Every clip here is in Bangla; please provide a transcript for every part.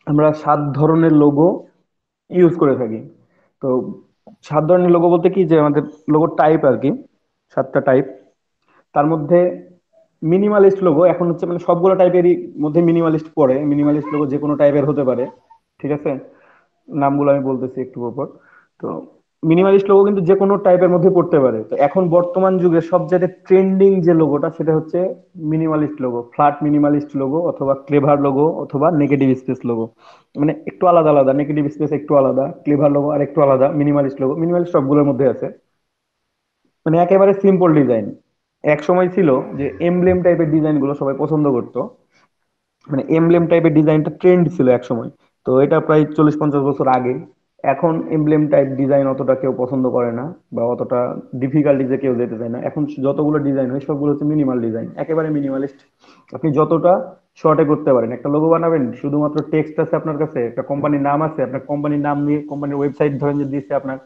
আমরা 7 ধরনের লোগো ইউজ করে থাকি। তো 7 ধরনের লোগো বলতে কি, যে আমাদের লোগো টাইপ আর কি, 7টা টাইপ। তার মধ্যে মিনিমালিস্ট লোগো এখন হচ্ছে মানে সবগুলো টাইপেরই মধ্যে মিনিমালিস্ট পড়ে। মিনিমালিস্ট লোগো যে কোনো টাইপের হতে পারে, ঠিক আছে। নামগুলো আমি বলতেছি একটু পর। তো মিনিমালিস্ট লোগো কিন্তু যে কোনো টাইপের মধ্যে পড়তে পারে। তো এখন বর্তমান যুগে সবচেয়ে ট্রেন্ডিং যে লোগোটা সেটা হচ্ছে minimalist logo, flat minimalist logo, অথবা ক্লেভার লোগো, অথবা নেগেটিভ স্পেস লোগো। মানে একটু আলাদা আলাদা, নেগেটিভ স্পেস একটু আলাদা, ক্লেভার লোগো আর একটু আলাদা, মিনিমালিস্ট লোগো। মিনিমালিস্ট সবগুলোর মধ্যে আছে। মানে একেবারে সিম্পল ডিজাইন। এক সময় ছিল যে এমব্লেম টাইপের ডিজাইন গুলো সবাই পছন্দ করতো। মানে এমব্লেম টাইপের ডিজাইনটা ট্রেন্ড ছিল এক সময়। তো এটা প্রায় 40-50 বছর আগে। এখন এমব্লেম টাইপ ডিজাইন অতটা কেউ পছন্দ করে না, বা অতটা ডিফিকাল্টিজে কেউ যেতে চায় না। এখন যতগুলো ডিজাইন হয় সবগুলো হচ্ছে মিনিমাল ডিজাইন, একেবারে মিনিমালিস্ট। আপনি যতটা শর্টে করতে পারেন, একটা লোগো বানাবেন, শুধুমাত্র টেক্সট আছে আপনার কাছে, একটা কোম্পানির নাম আছে, আপনার কোম্পানির নাম নিয়ে কোম্পানির ওয়েবসাইট ধরেন যে দিচ্ছে আপনার,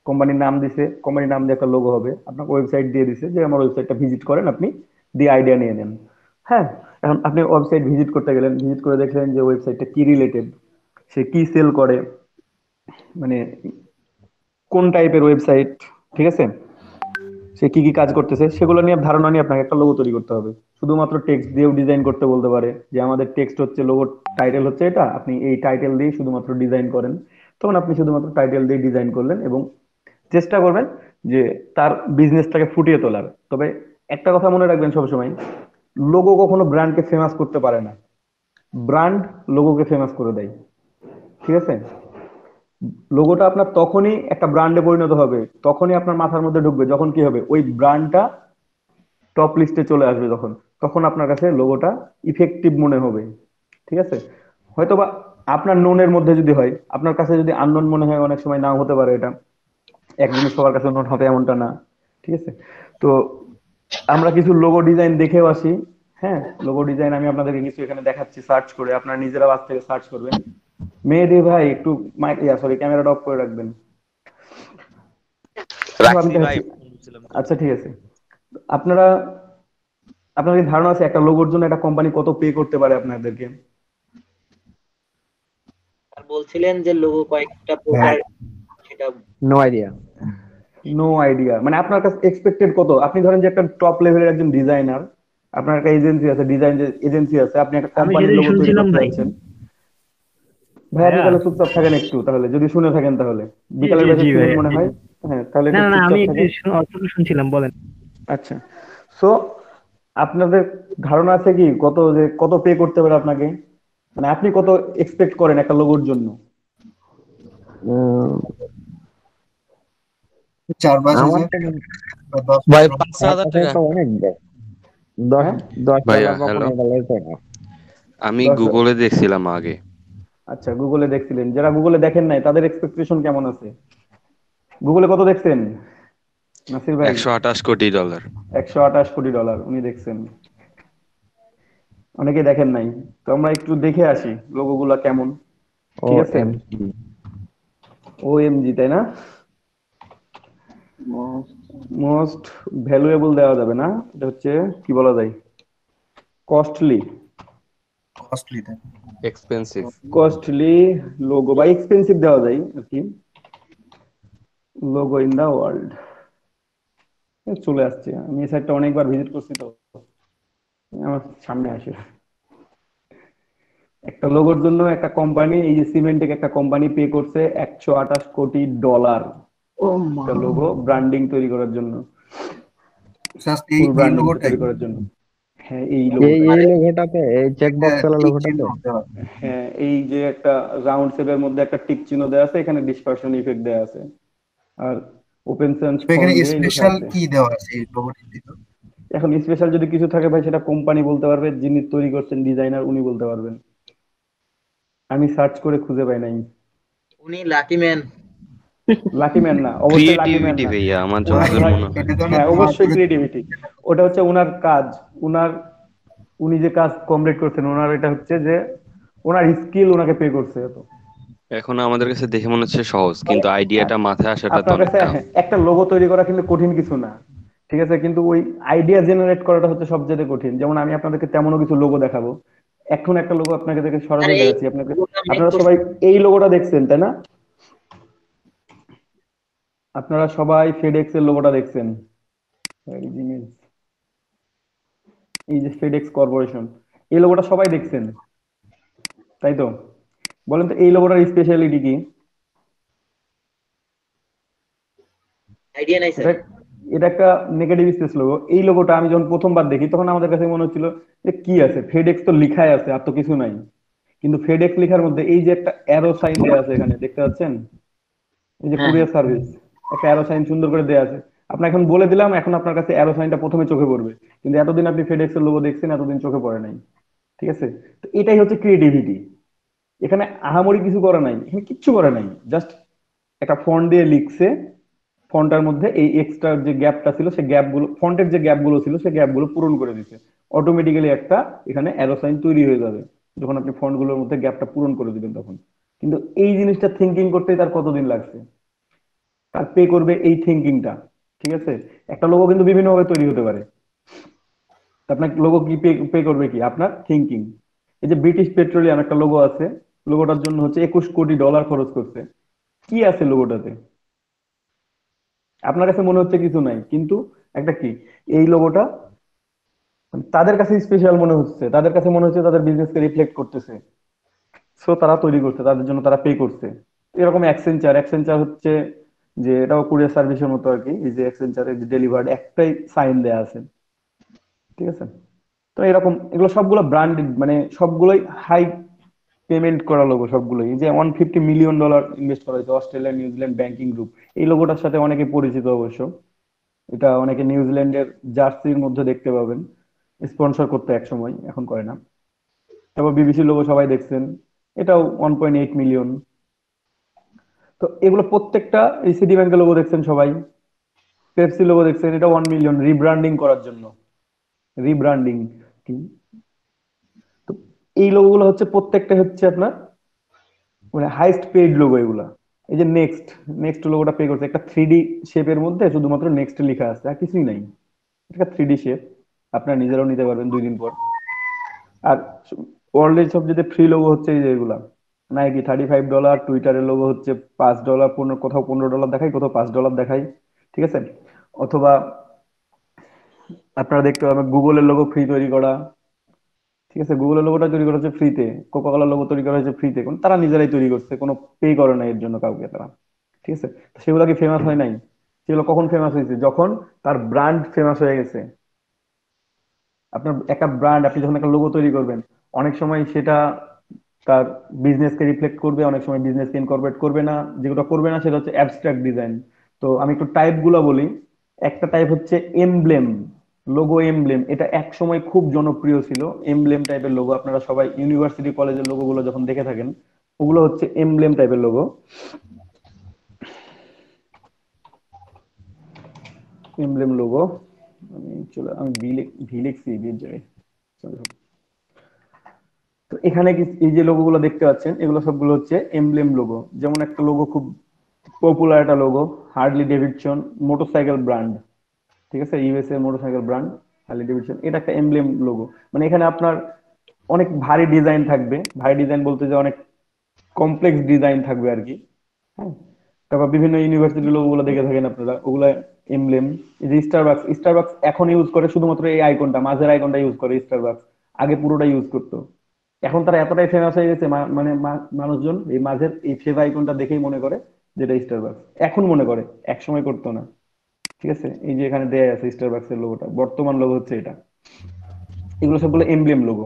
কোম্পানির নাম দিছে, কোম্পানির নাম দিয়ে একটা লোগো হবে, আপনার ওয়েবসাইট দিয়ে দিছে যে আমার ওয়েবসাইটটা ভিজিট করেন, আপনি দিয়ে আইডিয়া নিয়ে নেন। হ্যাঁ, এখন আপনি ওয়েবসাইট ভিজিট করতে গেলেন, ভিজিট করে দেখলেন যে ওয়েবসাইটটা কি রিলেটেড, সে কি সেল করে, মানে কোন টাইপের ওয়েবসাইট, ঠিক আছে, সে কি কি কাজ করতেছে, সেগুলো নিয়ে ধারণা নিয়ে আপনাকে একটা লোগো তৈরি করতে হবে। শুধুমাত্র টেক্সট দিয়েও ডিজাইন করতে বলতে পারে, যে আমাদের টেক্সট হচ্ছে লোগো, টাইটেল হচ্ছে এটা, আপনি এই টাইটেল দিয়ে শুধুমাত্র ডিজাইন করেন। তখন আপনি শুধুমাত্র টাইটেল দিয়ে ডিজাইন করলেন, এবং চেষ্টা করবেন যে তার বিজনেসটাকে ফুটিয়ে তোলার। তবে একটা কথা মনে রাখবেন সবসময়, লোগো কখনো ব্র্যান্ডকে ফেমাস করতে পারে না, ব্র্যান্ড লোগোকে ফেমাস করে দেয়, ঠিক আছে। লোগোটা আপনার তখনই একটা ব্র্যান্ডে পরিণত হবে, তখনই আপনার মাথার মধ্যে ঢুকবে যখন কি হবে, ওই ব্র্যান্ডটা টপ লিস্টে চলে আসবে, তখন তখন আপনার কাছে লোগোটা ইফেক্টিভ মনে হবে, ঠিক আছে। হয়তোবা আপনার নোনের মধ্যে যদি হয়, আপনার কাছে যদি আননোন মনে হয়, অনেক সময় নাও হতে পারে এটা, এক জিনিস সবার কাছে নোন হবে এমনটা না, ঠিক আছে। তো আমরা কিছু লোগো ডিজাইন দেখেও আসি। হ্যাঁ, লোগো ডিজাইন আমি আপনাদেরকে কিছু এখানে দেখাচ্ছি, সার্চ করে আপনারা নিজেরা বাস থেকে সার্চ করবেন। মেহেদি ভাই একটু মাইক, সরি, ক্যামেরাটা অফ করে রাখবেন। দেখো আমি রাখছি ভাই, দেখাচ্ছি। ফোন ছিলাম তো। আচ্ছা ঠিক আছে। আপনারা, আপনাদের কি ধারণা আছে একটা লোগোর জন্য একটা কোম্পানি কত পে করতে পারে আপনাদেরকে? আর বলছিলেন যে লোগো কয়েকটা হ্যাঁ, প্রকার, সেটা নো আইডিয়া। No idea. মানে আপনার কাছে এক্সপেক্টেড কত? আপনি ধরেন যে একটা টপ লেভেলের একজন ডিজাইনার, আপনার একটা এজেন্সি আছে, ডিজাইন এজেন্সি আছে, আপনি একটা আমি কোম্পানির যেটাই লোগো তৈরি শুনছিলাম করতে ভাই। যাচ্ছেন। ভাই আপনি ভাইয়া। তাহলে চুপচাপ থাকেন একটু, তাহলে যদি শুনে থাকেন তাহলে, জি বিকালের জি ব্যাচে জি ছিলেন ভাইয়া, মনে জি। হয়। হ্যাঁ, তাহলে না একটু না না, আমি চুপচাপ একটু থাকেন। অতটুকু শুনছিলাম, বলেন। আচ্ছা। সো আপনাদের ধারণা আছে কি কত, যে কত পে করতে পারে আপনাকে? মানে আপনি কত এক্সপেক্ট করেন একটা লোগোর জন্য? উম, 4-5 আমার হাজার তো বা দশ ভাই, পনেরো 5-6 হাজার টাকা। তো অনেক দেয়। দশ হ্যাঁ, দশ ভাইয়া ডলার বা হ্যালো, 15 ডলার তাই না? আমি 10 ডলার। গুগলে দেখছিলাম আগে। আচ্ছা, গুগলে দেখছিলেন, যারা গুগলে দেখেন নাই তাদের এক্সপেকটেশন কেমন আছে? গুগলে কত দেখছেন নাসির ভাই? 128 কোটি ডলার। 128 কোটি ডলার উনি দেখছেন, অনেকে দেখেন নাই। তো আমরা একটু দেখে আসি লোগো গুলা কেমন, ও ঠিক আছে। এম। ওএমজি, তাই না? মোস্ট ভ্যালুয়েবল দেওয়া যাবে না, এটা হচ্ছে কি বলা যায়, কস্টলি। কস্টলি দেন। এক্সপেন্সিভ। কস্টলি লোগো বা এক্সপেন্সিভ দেওয়া যায় আর কি, লোগো ইন দা ওয়ার্ল্ড। চলে আসছে, আমি এই সাইটটা অনেকবার ভিজিট করছি, তো আমার সামনে আসে। একটা লোগোর জন্য একটা কোম্পানি, এই যে সিমেন্টেক একটা কোম্পানি পে করছে 128 কোটি ডলার ও মা, একটা লোগো ব্র্যান্ডিং তৈরি করার জন্য, জাস্ট এই ফুল এই ব্র্যান্ডিং লোগোটাই। তৈরি করার জন্য। হ্যাঁ, এই এই লোগোটাই। এই আরে লোগোটাতে, এই একটা চেকবক্স ওয়ালা টিক চিহ্ন লোগোটাতে। দেওয়া। হ্যাঁ, এই যে একটা রাউন্ড শেপের মধ্যে একটা টিক চিহ্ন দেওয়া আছে, এখানে ডিসপারশন ইফেক্ট দেওয়া আছে, আর ওপেন সেন্স তবে ফন্ট এখানে দিয়ে লেখা স্পেশাল আছে। কি দেওয়া আছে এই লোগোটির ভিতর? এখন স্পেশাল যদি কিছু থাকে ভাই, সেটা কোম্পানি বলতে পারবে, যিনি তৈরি করছেন ডিজাইনার উনি বলতে পারবেন। আমি সার্চ করে খুঁজে পাই নাই। উনি লাকি ম্যান। লাকি ম্যান না, অবশ্যই লাকি ম্যান ক্রিয়েটিভিটি না। ভাইয়া, আমার ওনার যতদূর ভাই, মনে হয়। এটা তো অনেক হ্যাঁ ধোঁয়া অবশ্যই তুলে। ক্রিয়েটিভিটি, ওটা হচ্ছে ওনার কাজ। উনার, উনি যে কাজ কমপ্লিট করছেন, ওনার এটা হচ্ছে যে ওনার স্কিল ওনাকে পে করছে এত। এখন আমাদের কাছে দেখে মনে হচ্ছে সহজ, ভাই, কিন্তু আইডিয়াটা মাথায় আসাটা তো আপনার অনেক কাছে টাফ। একটা লোগো তৈরি করা কিন্তু কঠিন কিছু না, ঠিক আছে, কিন্তু ওই আইডিয়া জেনারেট করাটা হচ্ছে সবচেয়ে কঠিন। যেমন আমি আপনাদেরকে তেমনও কিছু লোগো দেখাবো, এখন একটা লোগো আপনাকে দেখে আর সরাসরি এই দেখাচ্ছি আপনাকে। লোগোটা মেক আপনারা করছে সবাই এই লোগোটা দেখছেন তাই না? আপনারা সবাই ফেডেক্স এর লোগোটা দেখছেন। এই যে ফেডেক্স কর্পোরেশন, এই লোগোটা সবাই দেখছেন তাই তো? বলেন তো এই লোগোটার স্পেশালিটি কি? আইডিয়া নাই স্যার। এটা এটা একটা নেগেটিভ স্পেস লোগো। এই লোগোটা আমি যখন প্রথমবার দেখি তখন আমাদের কাছে মনে হচ্ছিল যে কি আছে, ফেডেক্স তো লিখাই আছে, আর তো কিছু নাই। কিন্তু ফেডেক্স লেখার মধ্যে এই যে একটা অ্যারো সাইন দেওয়া আছে এখানে, দেখতে পাচ্ছেন? এই যে হ্যাঁ হ্যাঁ। কুরিয়ার সার্ভিস, একটা অ্যারো সাইন সুন্দর করে দেওয়া আছে। আপনার এখন বলে দিলাম, এখন আপনার কাছে অ্যারো সাইনটা প্রথমে চোখে পড়বে, কিন্তু এতদিন আপনি ফেডেক্স এর লোগো দেখছেন, এতদিন চোখে পড়ে নাই। ঠিক আছে? তো এটাই হচ্ছে ক্রিয়েটিভিটি। এখানে আহামরি কিছু করা নাই, এখানে কিচ্ছু করা নাই, জাস্ট একটা ফন্ট দিয়ে লিখছে। ফন্টের মধ্যে এই এক্সট্রা যে গ্যাপটা ছিল, সেই গ্যাপগুলো, ফন্টের যে গ্যাপগুলো ছিল সেই গ্যাপগুলো পূরণ করে দিছে। অটোমেটিক্যালি একটা এখানে অ্যারো সাইন তৈরি হয়ে যাবে যখন আপনি ফন্টগুলোর মধ্যে গ্যাপটা পূরণ করে দিবেন তখন। কিন্তু এই জিনিসটা থিঙ্কিং করতে তার কতদিন লাগছে, তার পে করবে এই থিঙ্কিংটা। ঠিক আছে? একটা লোগো কিন্তু বিভিন্ন ভাবে তৈরি হতে পারে। তা আপনার লোগো কি পে পে করবে কি? আপনার থিঙ্কিং। এই যে ব্রিটিশ পেট্রোলিয়াম একটা লোগো আছে, লোগোটার জন্য হচ্ছে $21 কোটি খরচ করছে। কি আছে লোগোটাতে? আপনার কাছে মনে হচ্ছে কিছু নাই, কিন্তু একটা কি, এই লোগোটা তাদের কাছে স্পেশাল মনে হচ্ছে, তাদের কাছে মনে হচ্ছে তাদের বিজনেসকে রিফ্লেক্ট করতেছে, সো তারা তৈরি করছে, তাদের জন্য তারা পে করছে। এরকম অ্যাক্সেঞ্চার, অ্যাক্সেঞ্চার হচ্ছে যে এটাও কুরিয়ার সার্ভিসের মতো আর কি। এই যে অ্যাক্সেঞ্চারের যে ডেলিভার্ড একটাই সাইন দেয়া আছে। ঠিক আছে? তো এরকম এগুলো সবগুলো ব্র্যান্ডেড, মানে সবগুলোই হাই পেমেন্ট করা লোগো সবগুলোই। এই যে $150 মিলিয়ন ইনভেস্ট করা হয়েছে অস্ট্রেলিয়া নিউজিল্যান্ড ব্যাংকিং গ্রুপ, এই লোগোটার সাথে অনেকে পরিচিত অবশ্য। এটা অনেকে নিউজিল্যান্ডের জার্সির মধ্যে দেখতে পাবেন, স্পন্সর করতে এক সময়, এখন করে না। তারপর বিবিসি লোগো সবাই দেখছেন, এটাও 1.8 মিলিয়ন। তো এগুলো প্রত্যেকটা, এই সিটি ব্যাংকের লোগো দেখছেন সবাই, পেপসি লোগো দেখছেন, এটা 1 মিলিয়ন রিব্র্যান্ডিং করার জন্য। রিব্র্যান্ডিং কি? তো এই লোগোগুলো হচ্ছে প্রত্যেকটা হচ্ছে আপনার মানে হাইস্ট পেইড লোগো এগুলা। এই যে নেক্সট, নেক্সট লোগোটা পে করছে একটা 3D শেপের মধ্যে, শুধুমাত্র নেক্সট লেখা আছে, আর কিছুই নাই। এটা 3D শেপ, আপনারা নিজেরাও নিতে পারবেন 2 দিন পর। আর ওয়ার্ল্ডের সবচেয়ে ফ্রি লোগো হচ্ছে এই যে এগুলা, নাইকি $35, টুইটারের লোগো হচ্ছে $5, 15, কোথাও $15 দেখায়, কোথাও $5 দেখায়। ঠিক আছে? অথবা আপনারা দেখতে পাবেন গুগলের লোগো ফ্রি তৈরি করা। ঠিক আছে? গুগলের লোগোটা তৈরি করা হচ্ছে ফ্রিতে, কোকা কোলার লোগো তৈরি করা হয়েছে ফ্রিতে, কোন তারা নিজেরাই তৈরি করছে, কোনো পে করে না এর জন্য কাউকে তারা। ঠিক আছে? তো সেগুলো কি ফেমাস হয় নাই? সেগুলো কখন ফেমাস হয়েছে? যখন তার ব্র্যান্ড ফেমাস হয়ে গেছে। আপনার একটা ব্র্যান্ড, আপনি যখন একটা লোগো তৈরি করবেন, অনেক সময় সেটা তার বিজনেসকে রিফ্লেক্ট করবে, অনেক সময় বিজনেসকে ইনকর্পোরেট করবে না। যেগুলো করবে না সেটা হচ্ছে অ্যাবস্ট্রাক্ট ডিজাইন। তো আমি একটু টাইপ গুলা বলি। একটা টাইপ হচ্ছে এমব্লেম, লোগো এমব্লেম। এটা এক সময় খুব জনপ্রিয় ছিল, এমব্লেম টাইপের লোগো। আপনারা সবাই ইউনিভার্সিটি কলেজের লোগো গুলো যখন দেখে থাকেন, ওগুলো হচ্ছে এমব্লেম টাইপের লোগো। এমব্লেম লোগো, আমি ভি লিখছি, ভির জায়গায়। Sorry. তো এখানে এই যে লোগো গুলো দেখতে পাচ্ছেন, এগুলো সবগুলো হচ্ছে এমব্লেম লোগো। যেমন একটা লোগো খুব পপুলার, একটা logo Harley Davidson motorcycle brand. ঠিক আছে? USA motorcycle brand Harley Davidson, এটা একটা এমব্লেম লোগো। মানে এখানে আপনার অনেক ভারী ডিজাইন থাকবে, ভারী ডিজাইন বলতে যে অনেক কমপ্লেক্স ডিজাইন থাকবে আর কি। হ্যাঁ। তারপর বিভিন্ন ইউনিভার্সিটি লোগো গুলো দেখে থাকেন আপনারা, ওগুলা এমব্লেম। এই যে স্টারবাকস, স্টারবাকস এখন ইউজ করে শুধুমাত্র এই আইকনটা, মাঝের আইকনটা ইউজ করে স্টারবাকস, আগে পুরোটা ইউজ করতো। এখন তারা এতটাই ফেমাস হয়ে গেছে, মানে মানুষজন এই মাঝের এই ফেভ আইকনটা দেখেই মনে করে যেটা স্টারবাকস, এখন মনে করে, এক সময় করতো না। ঠিক আছে? এই যে এখানে দেয়া আছে স্টারবাকস এর লোগোটা, বর্তমান লোগো হচ্ছে এটা। এগুলো সবগুলো এমব্লেম লোগো।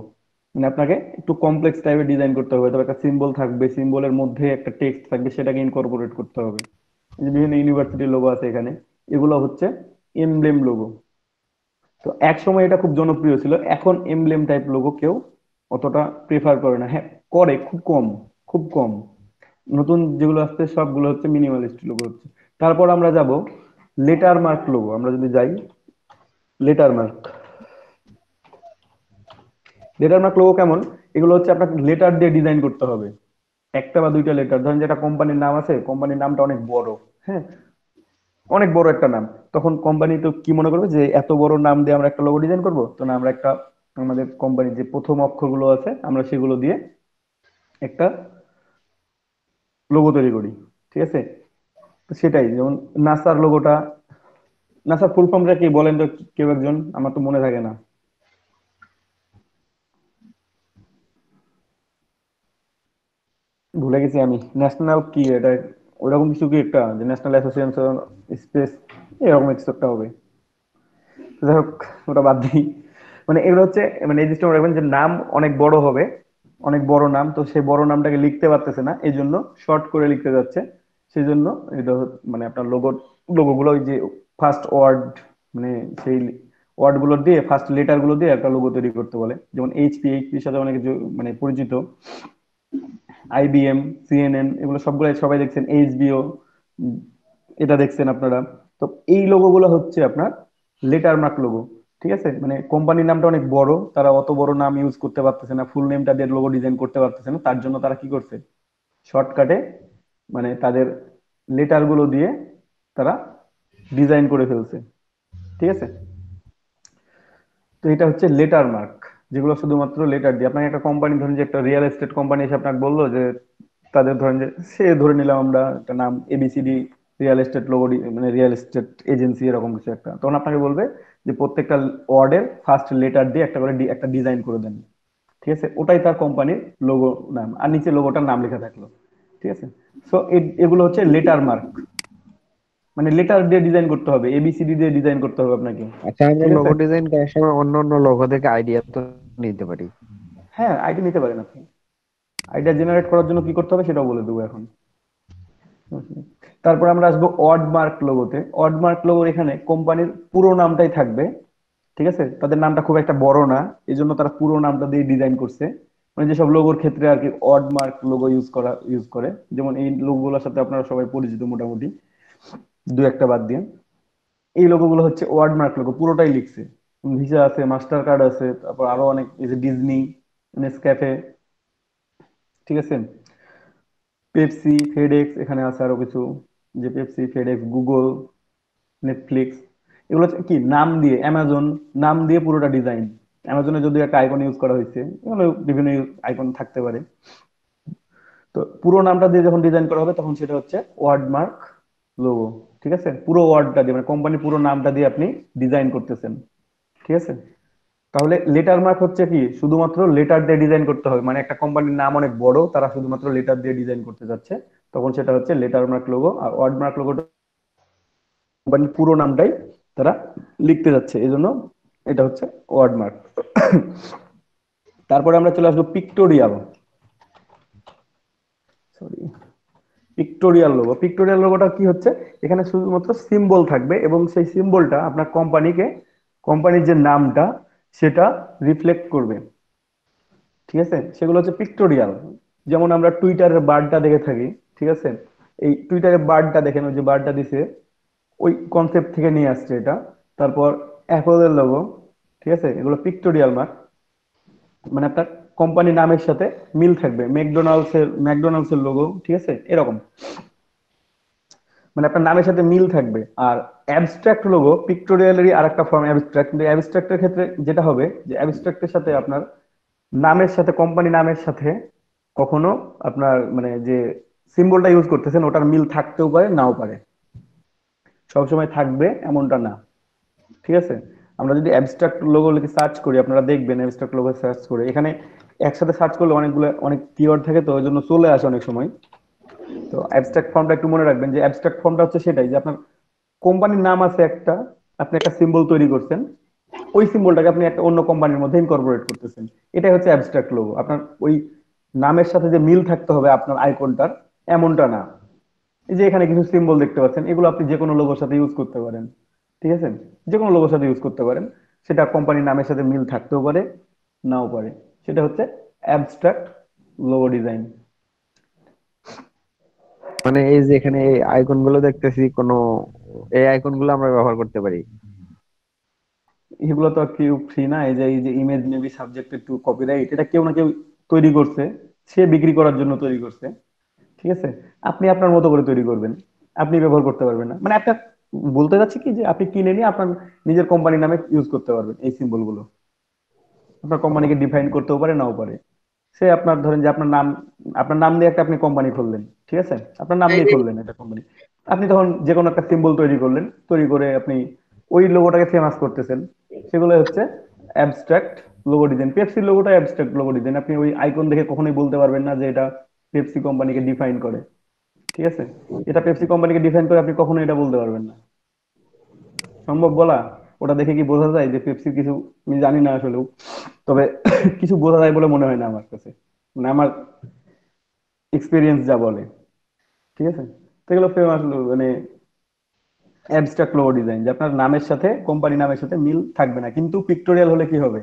মানে আপনাকে একটু কমপ্লেক্স টাইপের ডিজাইন করতে হবে, তবে একটা সিম্বল থাকবে, সিম্বলের মধ্যে একটা টেক্সট থাকবে, সেটাকে ইনকর্পোরেট করতে হবে। এই যে বিভিন্ন ইউনিভার্সিটির লোগো আছে এখানে, এগুলো হচ্ছে এমব্লেম লোগো। তো এক সময় এটা খুব জনপ্রিয় ছিল, এখন এমব্লেম টাইপ লোগো কেউ অতটা প্রেফার করে না। হ্যাঁ, করে, খুব কম, খুব কম। নতুন যেগুলো আসছে সবগুলো হচ্ছে মিনিমালিস্ট লোগো হচ্ছে। তারপর আমরা যাব লেটার মার্ক লোগো। আমরা যদি যাই letter mark, letter mark logo কেমন? এগুলো হচ্ছে আপনাকে লেটার দিয়ে ডিজাইন করতে হবে, একটা বা দুইটা লেটার। ধরেন যেটা কোম্পানির নাম আছে, কোম্পানির নামটা অনেক বড়, হ্যাঁ, অনেক বড় একটা নাম, তখন কোম্পানি তো কি মনে করবে যে এত বড় নাম দিয়ে আমরা একটা লোগো ডিজাইন করবো, তো না আমরা একটা আমাদের কোম্পানির যে প্রথম অক্ষরগুলো আছে আমরা সেগুলো দিয়ে একটা লোগো তৈরি করি, ঠিক আছে? তো সেটাই, যেমন নাসার লোগোটা, নাসার ফুল ফর্মটা কি বলেন তো কেউ একজন, আমার তো মনে থাকে না। ভুলে গেছি আমি, ন্যাশনাল কি এটা, ওইরকম কিছু কি একটা, যে ন্যাশনাল অ্যাসোসিয়েশন স্পেস, এরকম কিছু একটা হবে। যাই হোক, ওটা বাদ দিই। মানে এগুলো হচ্ছে, মানে এই জিনিসটা মনে রাখবেন যে নাম অনেক বড় হবে, অনেক বড় নাম, তো সেই বড় নামটাকে লিখতে পারতেছে না, এই জন্য শর্ট করে লিখতে যাচ্ছে। সেই জন্য এটা মানে আপনার লোগোগুলো ওই যে ফার্স্ট ওয়ার্ড, মানে সেই ওয়ার্ড গুলো দিয়ে, ফার্স্ট লেটার গুলো দিয়ে একটা লোগো তৈরি করতে বলে। যেমন এইচপির সাথে অনেক মানে পরিচিত, আইবিএম, সিএনএন, এগুলো সবগুলো সবাই দেখছেন, এইচবিও এটা দেখছেন আপনারা। তো এই লোগোগুলো হচ্ছে আপনার লেটার মার্ক লোগো, ঠিক আছে? মানে কোম্পানির নামটা অনেক বড়, তারা অত বড় নাম ইউজ করতে পারতেছে না, ফুল নেমটা দিয়ে লোগো ডিজাইন করতে পারতেছে না, তার জন্য তারা কি করছে, শর্টকাটে মানে তাদের লেটার গুলো দিয়ে তারা ডিজাইন করে ফেলছে, ঠিক আছে? তো এটা হচ্ছে লেটার মার্ক, যেগুলো শুধুমাত্র লেটার দিয়ে। আপনাকে একটা কোম্পানি, ধরেন যে একটা রিয়েল এস্টেট কোম্পানি এসে আপনাকে বললো যে, তাদের ধরেন যে সে ধরে নিলাম আমরা একটা নাম এবিসিডি রিয়েল এস্টেট লোগো, মানে রিয়েল এস্টেট এজেন্সি এরকম কিছু একটা, তখন আপনাকে বলবে যে প্রত্যেকটা ওয়ার্ডের ফার্স্ট লেটার দিয়ে একটা করে একটা ডিজাইন করে দেন, ঠিক আছে? ওটাই তার কোম্পানির লোগো নাম, আর নিচে লোগোটার নাম লেখা থাকলো, ঠিক আছে? সো এগুলো হচ্ছে লেটার মার্ক, মানে লেটার দিয়ে ডিজাইন করতে হবে, এবিসিডি দিয়ে ডিজাইন করতে হবে আপনাকে, আচ্ছা, আমরা ঠিক আছে? লোগো ডিজাইন করার সময় অন্য অন্য লোগো থেকে আইডিয়া তো নিতে পারি। হ্যাঁ, আইডি নিতে পারেন আপনি। আইডিয়া জেনারেট করার জন্য কি করতে হবে সেটাও বলে দেবো এখন। তারপর আমরা আসবো অড মার্ক লোগোতে। অড মার্ক লোগোর এখানে কোম্পানির পুরো নামটাই থাকবে, ঠিক আছে? তাদের নামটা খুব একটা বড় না, এই জন্য তারা পুরো নামটা দিয়ে ডিজাইন করছে। মানে যেসব লোগোর ক্ষেত্রে আর কি অড মার্ক লোগো ইউজ করে, যেমন এই লোগোগুলোর সাথে আপনারা সবাই পরিচিত মোটামুটি, দু একটা বাদ দিয়ে। এই লোগোগুলো হচ্ছে ওয়ার্ড মার্ক লোগো, পুরোটাই লিখছে। ভিসা আছে, মাস্টার কার্ড আছে, তারপর আরো অনেক, এই যে ডিজনি, নেসক্যাফে, ঠিক আছে? পেপসি, ফেডেক্স, এখানে আছে আরো কিছু, যে পেপসি, ফেডেক্স, গুগল, নেটফ্লিক্স, এগুলো হচ্ছে কি নাম দিয়ে, অ্যামাজন নাম দিয়ে পুরোটা ডিজাইন। অ্যামাজনে যদি একটা আইকন ইউজ করা হয়েছে, এগুলো বিভিন্ন আইকন থাকতে পারে। তো পুরো নামটা দিয়ে যখন ডিজাইন করা হবে তখন সেটা হচ্ছে ওয়ার্ড মার্ক লোগো, ঠিক আছে? পুরো ওয়ার্ডটা দিয়ে, মানে কোম্পানির পুরো নামটা দিয়ে আপনি ডিজাইন করতেছেন, ঠিক আছে? তাহলে লেটার মার্ক হচ্ছে কি, শুধুমাত্র লেটার দিয়ে ডিজাইন করতে হবে, মানে একটা কোম্পানির নাম অনেক বড়, তারা শুধুমাত্র লেটার দিয়ে ডিজাইন করতে যাচ্ছে, তখন সেটা হচ্ছে লেটার মার্ক লোগো। আর ওয়ার্ড মার্ক লোগোটা কোম্পানির পুরো নামটাই তারা লিখতে যাচ্ছে, এই জন্য এটা হচ্ছে ওয়ার্ড মার্ক। তারপরে আমরা চলে আসবো pictorial, sorry, pictorial logo. Pictorial লোগোটা কি হচ্ছে, এখানে শুধুমাত্র সিম্বল থাকবে, এবং সেই সিম্বলটা আপনার কোম্পানির যে নামটা সেটা রিফ্লেক্ট করবে, ঠিক আছে? সেগুলো হচ্ছে পিক্টোরিয়াল। যেমন আমরা টুইটারের বার্ডটা দেখে থাকি, ঠিক আছে? এই টুইটারের বার্ডটা দেখেন, ওই যে বার্ডটা দিছে, ওই কনসেপ্ট থেকে নিয়ে আসছে এটা। তারপর অ্যাপলের লোগো, ঠিক আছে? এগুলো পিক্টোরিয়াল মার্ক, মানে আপনার কোম্পানি নামের সাথে মিল থাকবে। ম্যাকডোনাল্ডস এর লোগো, ঠিক আছে? এরকম, মানে আপনার নামের সাথে মিল থাকবে। আর অ্যাবস্ট্রাক্ট লোগো পিক্টোরিয়ালেরই আরেকটা ফর্ম, অ্যাবস্ট্রাক্ট। কিন্তু অ্যাবস্ট্রাক্টের ক্ষেত্রে যেটা হবে, যে অ্যাবস্ট্রাক্টের সাথে আপনার নামের সাথে, কোম্পানি নামের সাথে কখনো আপনার মানে যে সিম্বলটা ইউজ করতেছেন ওটার মিল থাকতেও পারে, নাও পারে। সবসময় থাকবে এমনটা না, ঠিক আছে? আমরা যদি অ্যাবস্ট্রাক্ট লোগো লিখে সার্চ করি, আপনারা দেখবেন অ্যাবস্ট্রাক্ট লোগো সার্চ করে, এখানে একসাথে সার্চ করলে অনেক কিওয়ার্ড থাকে, তো ওই জন্য চলে আসে অনেক সময়। তো অ্যাবস্ট্রাক্ট ফর্মটা একটু মনে রাখবেন, যে অ্যাবস্ট্রাক্ট ফর্মটা হচ্ছে সেটাই, যে আপনার কোম্পানির নাম আছে একটা, আপনি একটা সিম্বল তৈরি করছেন, ওই সিম্বলটাকে আপনি একটা অন্য কোম্পানির মধ্যে ইনকর্পোরেট করতেছেন, এটাই হচ্ছে অ্যাবস্ট্রাক্ট লোগো। আপনার ওই নামের সাথে যে মিল থাকতে হবে আপনার আইকনটার, এমনটা না। এই যে এখানে কিছু সিম্বল দেখতে পাচ্ছেন, এগুলো আপনি যে কোনো লোগোর সাথে ইউজ করতে পারেন, ঠিক আছে? যে কোনো লোগোর সাথে ইউজ করতে পারেন, সেটা কোম্পানির নামের সাথে মিল থাকতেও পারে, নাও পারে। সেটা হচ্ছে অ্যাবস্ট্রাক্ট লোগো ডিজাইন। মানে এই যে এখানে এই আইকন গুলো দেখতেছি, এই আইকন গুলো আমরা ব্যবহার করতে পারি। এগুলো তো আর কেউ ফ্রি না। এই যে image maybe subjected to copyright, এটা কেউ না কেউ তৈরি করছে, সে বিক্রি করার জন্য তৈরি করছে, ঠিক আছে? আপনি আপনার মতো করে তৈরি করবেন, আপনি ব্যবহার করতে পারবেন না, মানে একটা, বলতে যাচ্ছি কি, যে আপনি কিনে নিয়ে আপনার নিজের কোম্পানির নামে ইউজ করতে পারবেন এই সিম্বল গুলো। আপনার কোম্পানিকে ডিফাইন করতেও পারে, নাও পারে। সে আপনার ধরেন যে আপনার নাম দিয়ে একটা আপনি কোম্পানি খুললেন, ঠিক আছে, আপনার নাম এই দিয়ে যে খুললেন একটা কোম্পানি। আপনি তখন যে কোনো একটা সিম্বল তৈরি করলেন, তৈরি করে আপনি ওই লোগোটাকে ফেমাস করতেছেন। সেগুলো হচ্ছে অ্যাবস্ট্রাক্ট লোগো ডিজাইন। পেপসির লোগোটা অ্যাবস্ট্রাক্ট লোগো ডিজাইন, আপনি ওই আইকন দেখে কখনোই বলতে পারবেন না যে এটা পেপসি কোম্পানিকে ডিফাইন করে, ঠিক আছে। এটা পেপসি কোম্পানিকে ডিফাইন করে আপনি কখনোই এটা বলতে পারবেন না। সম্ভব বলা? ওটা দেখে কি বোঝা যায় যে পেপসির কিছু? আমি জানি না আসলেও, তবে কিছু বোঝা যায় বলে মনে হয় না আমার কাছে, মানে আমার এক্সপিরিয়েন্স যা বলে, ঠিক আছে। তো এগুলো ফেমাস, মানে অ্যাবস্ট্রাক্ট লোগো ডিজাইন, যে আপনার নামের সাথে, কোম্পানি নামের সাথে মিল থাকবে না, কিন্তু পিক্টোরিয়াল হলে কি হবে,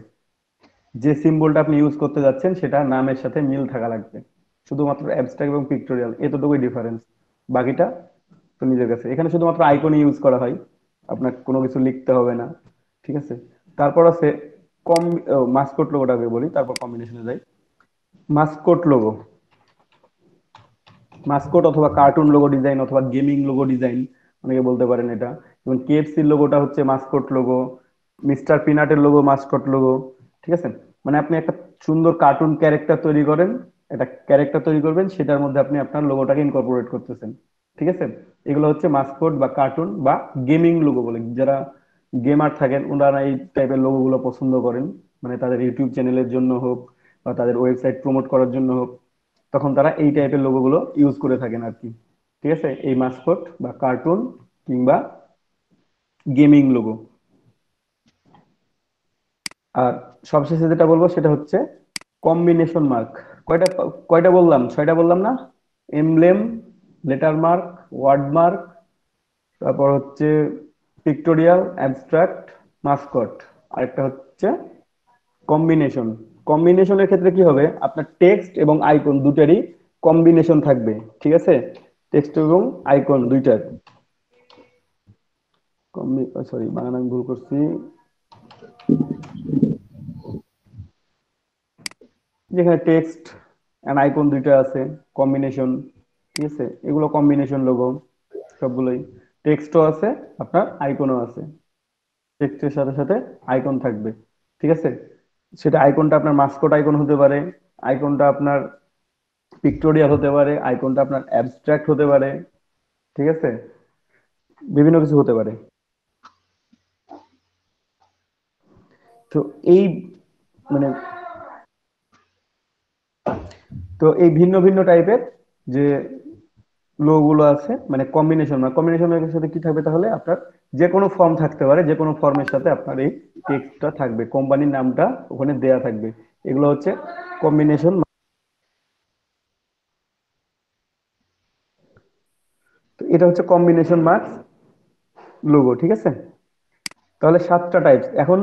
যে সিম্বলটা আপনি ইউজ করতে যাচ্ছেন সেটা নামের সাথে মিল থাকা লাগবে। শুধুমাত্র অ্যাবস্ট্রাক্ট এবং পিক্টোরিয়াল এতটুকুই ডিফারেন্স, বাকিটা তো নিজের কাছে। এখানে শুধুমাত্র আইকনই ইউজ করা হয়, আপনার কোনো কিছু লিখতে হবে না, ঠিক আছে। তারপর আছে কম মাসকোট লোগোটাকে বলি, তারপর কম্বিনেশনে যাই। মাসকোট লোগো, মাসকট অথবা কার্টুন লোগো ডিজাইন অথবা গেমিং লোগো ডিজাইন অনেকে বলতে পারেন এটা। যেমন কেএফসির লোগোটা হচ্ছে মাসকট লোগো, মিস্টার পিনাটের লোগো মাসকট লোগো, ঠিক আছে। মানে আপনি একটা সুন্দর কার্টুন ক্যারেক্টার তৈরি করেন, একটা ক্যারেক্টার তৈরি করবেন, সেটার মধ্যে আপনি আপনার লোগোটাকে ইনকর্পোরেট করতেছেন, ঠিক আছে। এগুলো হচ্ছে মাসকট বা কার্টুন বা গেমিং লোগো বলে। যারা গেমার থাকেন ওনারা এই টাইপের লোগো গুলো পছন্দ করেন, মানে তাদের ইউটিউব চ্যানেলের জন্য হোক বা তাদের ওয়েবসাইট প্রমোট করার জন্য হোক, তখন তারা এই টাইপের লোগো গুলো ইউজ করে থাকেন আর কি, ঠিক আছে। এই মাসকট বা কার্টুন কিংবা গেমিং লোগো। আর সবশেষে যেটা বলবো সেটা হচ্ছে কম্বিনেশন মার্ক। কয়টা কয়টা বললাম? 6টা বললাম না? Emblem, letter mark, word mark, তারপর হচ্ছে পিক্টোরিয়াল, অ্যাবস্ট্রাক্ট, মাসকট, আরেকটা হচ্ছে কম্বিনেশন। কম্বিনেশনের ক্ষেত্রে কি হবে, আপনার টেক্সট এবং আইকন দুটারই কম্বিনেশন থাকবে, ঠিক আছে। টেক্সট এবং আইকন দুইটার সরি, বানান আমি ভুল করছি। যেখানে টেক্সট এন্ড আইকন দুইটা আছে, কম্বিনেশন, ঠিক আছে। এগুলো কম্বিনেশন লোগো সবগুলোই। টেক্সটও আছে, আপনার আইকনও আছে, টেক্সটের সাথে সাথে আইকন থাকবে, ঠিক আছে। সেটা আইকনটা আপনার মাস্কট আইকন হতে পারে, আইকনটা আপনার পিক্টোরিয়াল হতে পারে, আইকনটা আপনার অ্যাবস্ট্রাক্ট হতে পারে, ঠিক আছে, বিভিন্ন কিছু হতে পারে। তো এই মানে এই ভিন্ন ভিন্ন টাইপের যে গুলো আছে, মানে কম্বিনেশন, মানে কম্বিনেশনের সাথে কি থাকবে তাহলে, আপনার যে কোনো ফর্ম থাকতে পারে, যে কোনো ফর্মের সাথে আপনার এই টেক্সটটা থাকবে, কোম্পানির নামটা ওখানে দেয়া থাকবে। এগুলো হচ্ছে কম্বিনেশন। তো এটা হচ্ছে কম্বিনেশন মার্কস লোগো, ঠিক আছে। তাহলে 7টা টাইপস। এখন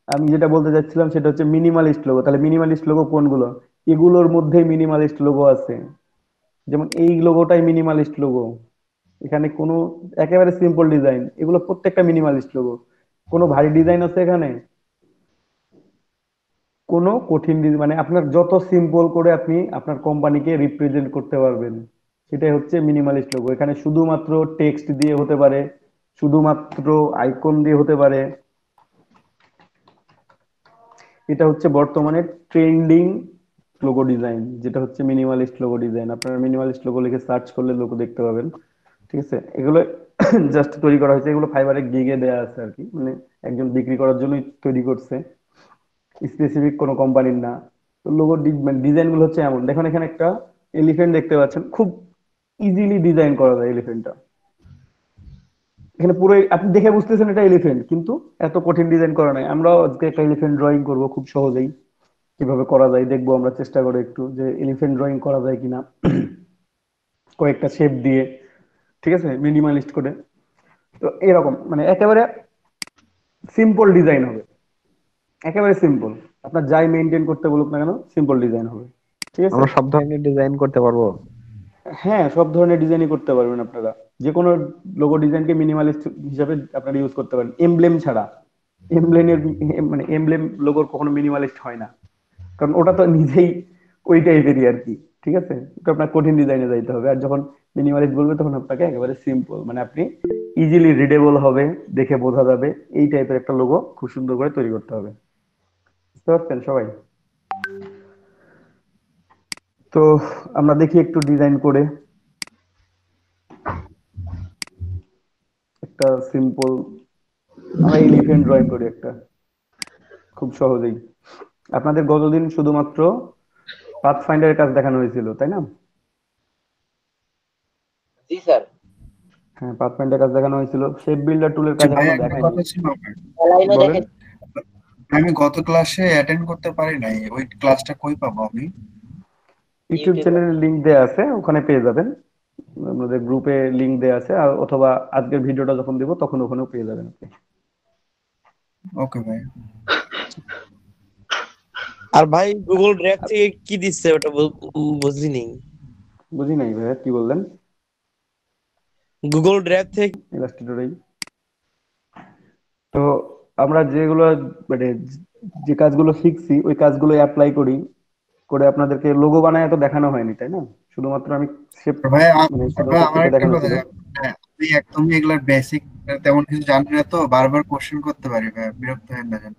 আমি যেটা বলতে চাচ্ছিলাম সেটা হচ্ছে মিনিমালিস্ট লোগো। তাহলে মিনিমালিস্ট লোগো কোনগুলো? এগুলোর মধ্যে মিনিমালিস্ট লোগো আছে, যেমন এই লোগোটাই মিনিমালিস্ট লোগো। এখানে কোনো একেবারে সিম্পল ডিজাইন, এগুলো প্রত্যেকটা মিনিমালিস্ট লোগো। কোনো ভারী ডিজাইন আছে এখানে? কোনো কঠিন ডিজাইন, মানে আপনার যত সিম্পল করে আপনি আপনার কোম্পানিকে রিপ্রেজেন্ট করতে পারবেন, সেটাই হচ্ছে মিনিমালিস্ট লোগো। এখানে শুধুমাত্র টেক্সট দিয়ে হতে পারে, শুধুমাত্র আইকন দিয়ে হতে পারে। এটা হচ্ছে বর্তমানে ট্রেন্ডিং লোগো ডিজাইন, যেটা হচ্ছে মিনিমালিস্ট লোগো ডিজাইন। আপনারা মিনিমালিস্ট লোগো লিখে সার্চ করলে লোগো দেখতে পাবেন, ঠিক আছে। এগুলো জাস্ট তৈরি করা হয়েছে, এগুলো ফাইবারে গিগে দেয়া আছে আর কি, মানে একজন বিক্রি করার জন্যই তৈরি করছে, স্পেসিফিক কোনো কোম্পানির না। তো লোগো মানে ডিজাইন গুলো হচ্ছে এমন। দেখুন এখানে একটা এলিফ্যান্ট দেখতে পাচ্ছেন, খুব ইজিলি ডিজাইন করা যায় এলিফ্যান্টটা। এখানে পুরো আপনি দেখে বুঝতেছেন এটা এলিফ্যান্ট, কিন্তু এত কঠিন ডিজাইন করা নাই। আমরাও আজকে একটা এলিফ্যান্ট ড্রয়িং করব খুব সহজেই, কিভাবে করা যায় দেখবো আমরা, চেষ্টা করে একটু যে এলিফ্যান্ট ড্রয়িং করা যায় কিনা কয়েকটা শেপ দিয়ে, ঠিক আছে, মিনিমালিস্ট করে। তো এরকম মানে একেবারে সিম্পল ডিজাইন হবে, একেবারে সিম্পল। আপনার যাই মেনটেন করতে বলুক না কেন, সিম্পল ডিজাইন হবে, ঠিক আছে। আমরা সব ধরনের ডিজাইন করতে পারবো। হ্যাঁ, সব ধরনের ডিজাইনই করতে পারবেন আপনারা। যে কোনো লোগো ডিজাইনকে মিনিমালিস্ট হিসাবে আপনারা ইউজ করতে পারেন, এমব্লেম ছাড়া। এমব্লেমের মানে এমব্লেম লোগোর কখনো মিনিমালিস্ট হয় না, কারণ ওটা তো নিজেই ওই টাইপেরই আর কি, ঠিক আছে। তো আপনার কঠিন ডিজাইনে যাইতে হবে। আর যখন মিনিমালিস্ট বলবে তখন আপনাকে একেবারে সিম্পল, মানে আপনি ইজিলি রিডেবল হবে, দেখে বোঝা যাবে, এই টাইপের একটা লোগো খুব সুন্দর করে তৈরি করতে হবে। বুঝতে পারছেন সবাই? তো আমরা দেখি একটু ডিজাইন করে একটা সিম্পল আমরা এলিফ্যান্ট ড্রয়িং করি একটা, খুব সহজেই। আপনাদের গতদিন শুধুমাত্র পাথ ফাইন্ডারের কাজ দেখানো হয়েছিল, তাই না? জি স্যার। হ্যাঁ, পাথ ফাইন্ডার কাজ দেখানো হয়েছিল, শেপ বিল্ডার টুলের কাজ ভাই এখনো একটা দেখায়নি। কথা ছিল আমার। লাইনও বলেন। দেখেন। আমি গত ক্লাসে অ্যাটেন্ড করতে পারি নাই, ওই ক্লাসটা কই পাবো আমি? ইউটিউব চ্যানেলের লিংক দেয়া আছে, ওখানে পেয়ে যাবেন। আমাদের গ্রুপে লিংক দেয়া আছে, আর অথবা আজকের ভিডিওটা যখন দিব তখন ওখানেও পেয়ে যাবেন আপনি। ওকে ভাই। আর ভাই গুগল ড্রাইভ থেকে কি দিচ্ছে ওটা বুঝিনি। বুঝি নাই ভাইয়া, কি বললেন? গুগল ড্রাইভ থেকে ইলাস্ট্রেটরেই তো আমরা যেগুলো মানে যে কাজগুলো শিখছি ওই কাজগুলো অ্যাপ্লাই করি, করে আপনাদেরকে লোগো বানায় তো দেখানো হয়নি, তাই না? শুধুমাত্র আমি শেপ ভাই মানে ভাই, শুধুমাত্র আমার কেটে একটা দেখানো কথা, ছিল। হ্যাঁ, আমি একদমই এগুলার বেসিক তেমন কিছু জানি না, তো বারবার কোশ্চেন করতে পারি ভাই, বিরক্ত হয় না যেন?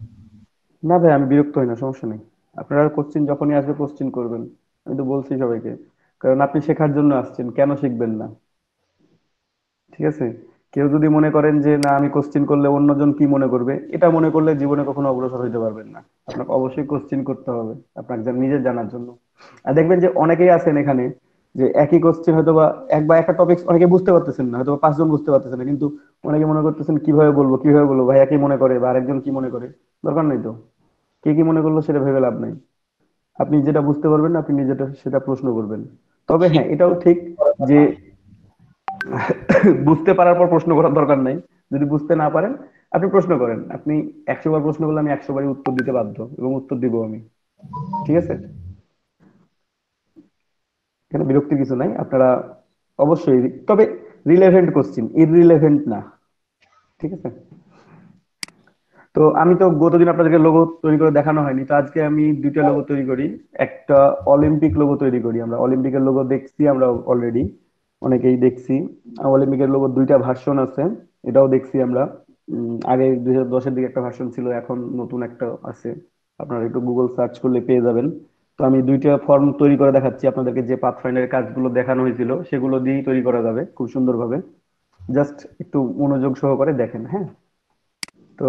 না ভাই, আমি বিরক্ত হই না, সমস্যা নেই। আপনারা কোশ্চিন যখনই আসবে কোশ্চিন করবেন, আমি তো বলছি সবাইকে, কারণ আপনি শেখার জন্য আসছেন, কেন শিখবেন না? ঠিক আছে? কেউ যদি মনে করেন যে না আমি কোশ্চিন করলে অন্যজন কি মনে করবে, এটা মনে করলে জীবনে কখনো অগ্রসর হইতে পারবেন না। আপনাকে অবশ্যই কোশ্চিন করতে হবে আপনাকে নিজের জানার জন্য। আর দেখবেন যে অনেকেই আছেন এখানে, যে একই কোশ্চেন হয়তো বা একটা টপিক অনেকে বুঝতে পারতেছেন না, হয়তো বা 5 জন বুঝতে পারতেছেন না, কিন্তু অনেকে মনে করতেছেন কিভাবে বলবো, ভাই একই মনে করে বা আরেকজন কি মনে করে। দরকার নেই তো, কে কি মনে করলো সেটা ভেবে লাভ নাই। আপনি যেটা বুঝতে পারবেন না আপনি নিজেটা সেটা প্রশ্ন করবেন। তবে হ্যাঁ, এটাও ঠিক যে বুঝতে পারার পর প্রশ্ন করার দরকার নাই। যদি বুঝতে না পারেন আপনি প্রশ্ন করেন, আপনি 100 বার প্রশ্ন করলে আমি 100 বারই উত্তর দিতে বাধ্য এবং উত্তর দিব আমি। ঠিক আছে? এখানে বিরক্তির কিছু নাই, আপনারা অবশ্যই, তবে রিলেভেন্ট কোশ্চিন, ইররিলেভেন্ট না। ঠিক আছে? তো আমি তো গতদিন আপনাদেরকে লোগো তৈরি করে দেখানো হয়নি, তো আজকে আমি দুইটা লোগো তৈরি করি। একটা অলিম্পিক লোগো তৈরি করি, আমরা অলিম্পিকের লোগো দেখছি আমরা অলরেডি, অনেকেই দেখছি। অলিম্পিকের লোগো দুইটা ভার্সন আছে, এটাও দেখছি আমরা। আগে 2010-এর দিকে একটা ভার্সন ছিল, এখন নতুন একটা আছে, আপনারা একটু গুগল সার্চ করলে পেয়ে যাবেন। তো আমি দুইটা ফর্ম তৈরি করে দেখাচ্ছি আপনাদেরকে, যে পাথফাইন্ডারের কাজগুলো দেখানো হয়েছিল সেগুলো দিয়েই তৈরি করা যাবে খুব সুন্দরভাবে। জাস্ট একটু মনোযোগ সহকারে দেখেন, হ্যাঁ? তো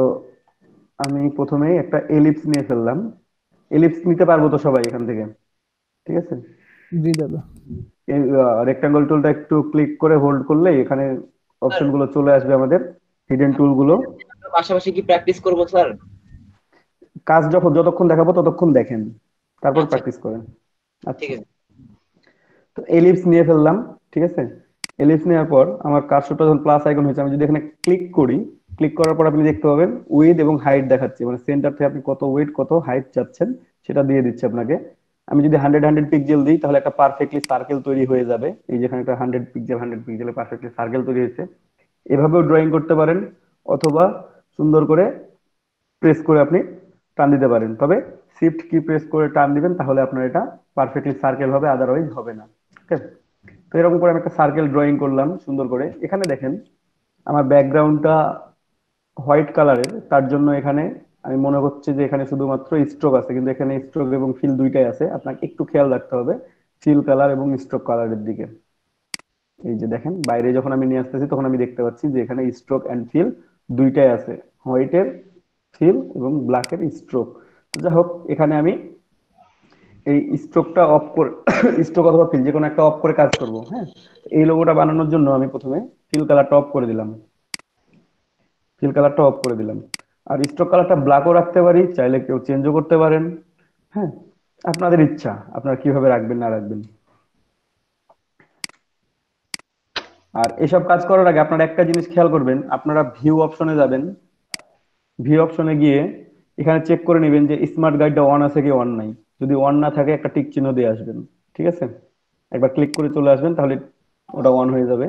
আমি প্রথমেই একটা এলিপস নিয়ে ফেললাম। এলিপস নিতে পারবো তো সবাই এখান থেকে? ঠিক আছে? জি দাদা। এই রেক্টাঙ্গল টুলটা একটু ক্লিক করে হোল্ড করলে এখানে স্যার অপশন গুলো চলে আসবে, আমাদের হিডেন টুল গুলো। পাশাপাশি কি প্র্যাকটিস করব স্যার? কাজ যতক্ষণ দেখাবো ততক্ষণ দেখেন, তারপর আচ্ছা প্র্যাকটিস করেন। আচ্ছা, ঠিক আছে। তো এলিপস নিয়ে ফেললাম। ঠিক আছে? এলিপস নেওয়ার পর আমার কার্সরটা যখন প্লাস আইকন হয়েছে, আমি যদি এখানে ক্লিক করি, ক্লিক করার পর আপনি দেখতে পাবেন উইডথ এবং হাইট দেখাচ্ছে, মানে সেন্টার থেকে আপনি কত উইডথ কত হাইট চাচ্ছেন সেটা দিয়ে দিচ্ছে আপনাকে। আমি যদি 100 পিক্সেল দিই তাহলে একটা পারফেক্টলি সার্কেল তৈরি হয়ে যাবে। এই যেখানে একটা 100 পিক্সেলে পারফেক্টলি সার্কেল তৈরি হয়েছে। এভাবেও ড্রয়িং করতে পারেন, অথবা সুন্দর করে প্রেস করে আপনি টান দিতে পারেন। তবে শিফট কি প্রেস করে টান দিবেন, তাহলে আপনার এটা পারফেক্টলি সার্কেল হবে, আদারওয়াইজ হবে না। ঠিক আছে? তো এরকম করে আমি একটা সার্কেল ড্রয়িং করলাম সুন্দর করে। এখানে দেখেন আমার ব্যাকগ্রাউন্ডটা হোয়াইট কালারের, তার জন্য এখানে আমি মনে হচ্ছে যে এখানে শুধুমাত্র স্ট্রোক আছে, কিন্তু এখানে স্ট্রোক এবং ফিল দুইটাই আছে। আপনাকে একটু খেয়াল রাখতে হবে ফিল কালার এবং স্ট্রোক কালারের দিকে। এই যে দেখেন বাইরে যখন আমি নিয়ে আসতেছি তখন আমি দেখতে পাচ্ছি যে এখানে স্ট্রোক এন্ড ফিল দুইটাই আছে, হোয়াইটের ফিল এবং ব্ল্যাকের স্ট্রোক। যাই হোক, এখানে আমি এই স্ট্রোকটা অফ করে স্ট্রোক অথবা ফিল যে কোনো একটা অফ করে কাজ করব। হ্যাঁ, এই লোগোটা বানানোর জন্য আমি প্রথমে ফিল কালারটা অফ করে দিলাম, ফিল কালারটা অফ করে দিলাম। আর স্ট্রোক কালারটা ব্ল্যাকও রাখতে পারি, চাইলে কেউ চেঞ্জও করতে পারেন। হ্যাঁ, আপনাদের ইচ্ছা আপনারা কিভাবে রাখবেন না রাখবেন। আর এসব কাজ করার আগে আপনারা একটা জিনিস খেয়াল করবেন, আপনারা ভিউ অপশনে যাবেন। ভিউ অপশনে গিয়ে এখানে চেক করে নেবেন যে স্মার্ট গাইডটা অন আছে কি অন নাই। যদি অন না থাকে একটা টিক চিহ্ন দিয়ে আসবেন। ঠিক আছে? একবার ক্লিক করে চলে আসবেন, তাহলে ওটা অন হয়ে যাবে।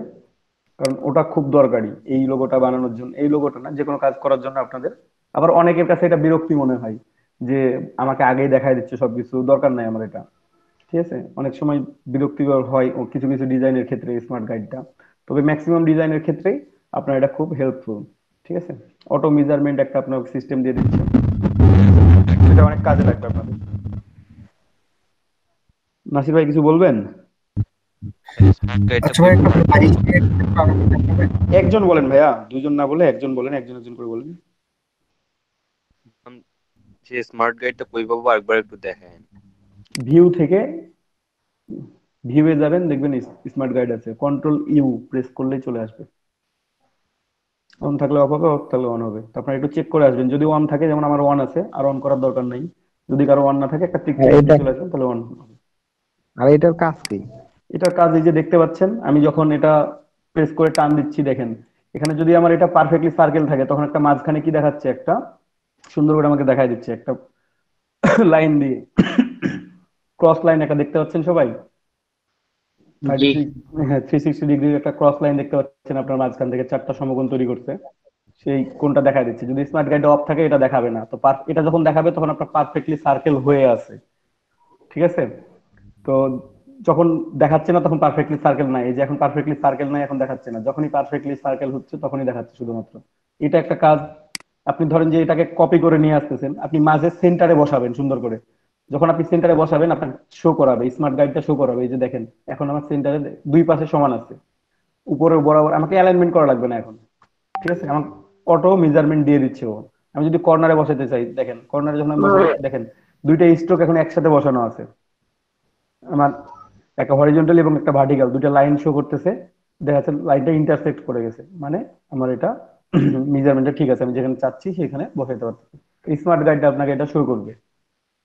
কারণ ওটা খুব দরকারি এই লোগোটা বানানোর জন্য, এই লোগোটা না, যে কোনো কাজ করার জন্য আপনাদের। আবার অনেকের কাছে এটা বিরক্তি মনে হয় যে আমাকে আগেই দেখাই দিচ্ছে সবকিছু, দরকার নাই আমার এটা। ঠিক আছে? অনেক সময় বিরক্তিকর হয় ও কিছু কিছু ডিজাইনের ক্ষেত্রে স্মার্ট গাইডটা, তবে ম্যাক্সিমাম ডিজাইনের ক্ষেত্রেই আপনার এটা খুব হেল্পফুল। ঠিক আছে? অটো মেজারমেন্ট একটা আপনার সিস্টেম দিয়ে দিচ্ছে। এটা অনেক কাজে লাগবে আপনাদের। নাসির ভাই কিছু বলবেন? স্মার্ট গাইডটা আচ্ছা ভাই, একটা প্রাইস আমাকে দেখাবেন? একজন বলেন ভাইয়া, দুজন না বলে একজন বলেন, একজন একজন করে বলেন। যে স্মার্ট গাইডটা কই পাবো একবার একটু দেখেন। ভিউ থেকে ভিউয়ে যাবেন, দেখবেন স্মার্ট গাইড আছে, কন্ট্রোল ইউ প্রেস করলেই চলে আসবে। অন থাকলে অফ হবে, অফ থাকলে অন হবে। তো আপনারা একটু চেক করে আসবেন, যদি অন থাকে, যেমন আমার অন আছে, আর অন করার দরকার নাই। যদি কারো অন না থাকে একটা টিক চিহ্ন দিয়ে এটা চলে আসবেন, তাহলে অন হবে। আর এটার কাজ কি? এটার কাজ এই যে দেখতে পাচ্ছেন, আমি যখন এটা প্রেস করে টান দিচ্ছি, দেখেন এখানে যদি আমার এটা পারফেক্টলি সার্কেল থাকে, তখন একটা মাঝখানে কি দেখাচ্ছে, একটা সুন্দর করে আমাকে দেখাই দিচ্ছে একটা লাইন দিয়ে, ক্রস লাইন একটা দেখতে পাচ্ছেন সবাই, জি 36, হ্যাঁ 360 ডিগ্রি একটা ক্রস লাইন দেখতে পাচ্ছেন আপনার, মাঝখান থেকে চারটা সমকোণ তৈরি করছে, সেই কোনটা দেখা দিচ্ছে। যদি স্মার্ট গাইড অফ থাকে এটা দেখাবে না, তো এটা যখন দেখাবে তখন আপনার পারফেক্টলি সার্কেল হয়ে আছে, ঠিক আছে। তো যখন দেখাচ্ছে না তখন পারফেক্টলি সার্কেল নাই, এই যে এখন পারফেক্টলি সার্কেল নাই, এখন দেখাচ্ছে না। যখনই পারফেক্টলি সার্কেল হচ্ছে তখনই দেখাচ্ছে শুধুমাত্র। এটা একটা কাজ। আপনি ধরেন যে এটাকে কপি করে নিয়ে আসতেছেন, আপনি মাঝে সেন্টারে বসাবেন সুন্দর করে। যখন আপনি সেন্টারে বসাবেন, আপনার শো করাবে, স্মার্ট গাইডটা শো করাবে, এই যে দেখেন এখন আমার সেন্টারে দুই পাশে সমান আছে, উপরে বরাবর, আমাকে অ্যালাইনমেন্ট করা লাগবে না এখন, ঠিক আছে। আমার অটো মেজারমেন্ট দিয়ে দিচ্ছে ও। আমি যদি কর্নারে বসাতে চাই, দেখেন কর্নারে যখন আমি বসাই, দেখেন দুইটা স্ট্রোক এখন একসাথে বসানো আছে আমার, একটা হরিজন্টাল এবং একটা ভার্টিক্যাল, দুইটা লাইন শো করতেছে। দেখা যাচ্ছে লাইনটা ইন্টারসেক্ট করে গেছে, মানে আমার এটা মেজারমেন্টটা ঠিক আছে, আমি যেখানে চাচ্ছি সেখানে বসাইতে পারতেছি। স্মার্ট গাইডটা আপনাকে এটা শো করবে।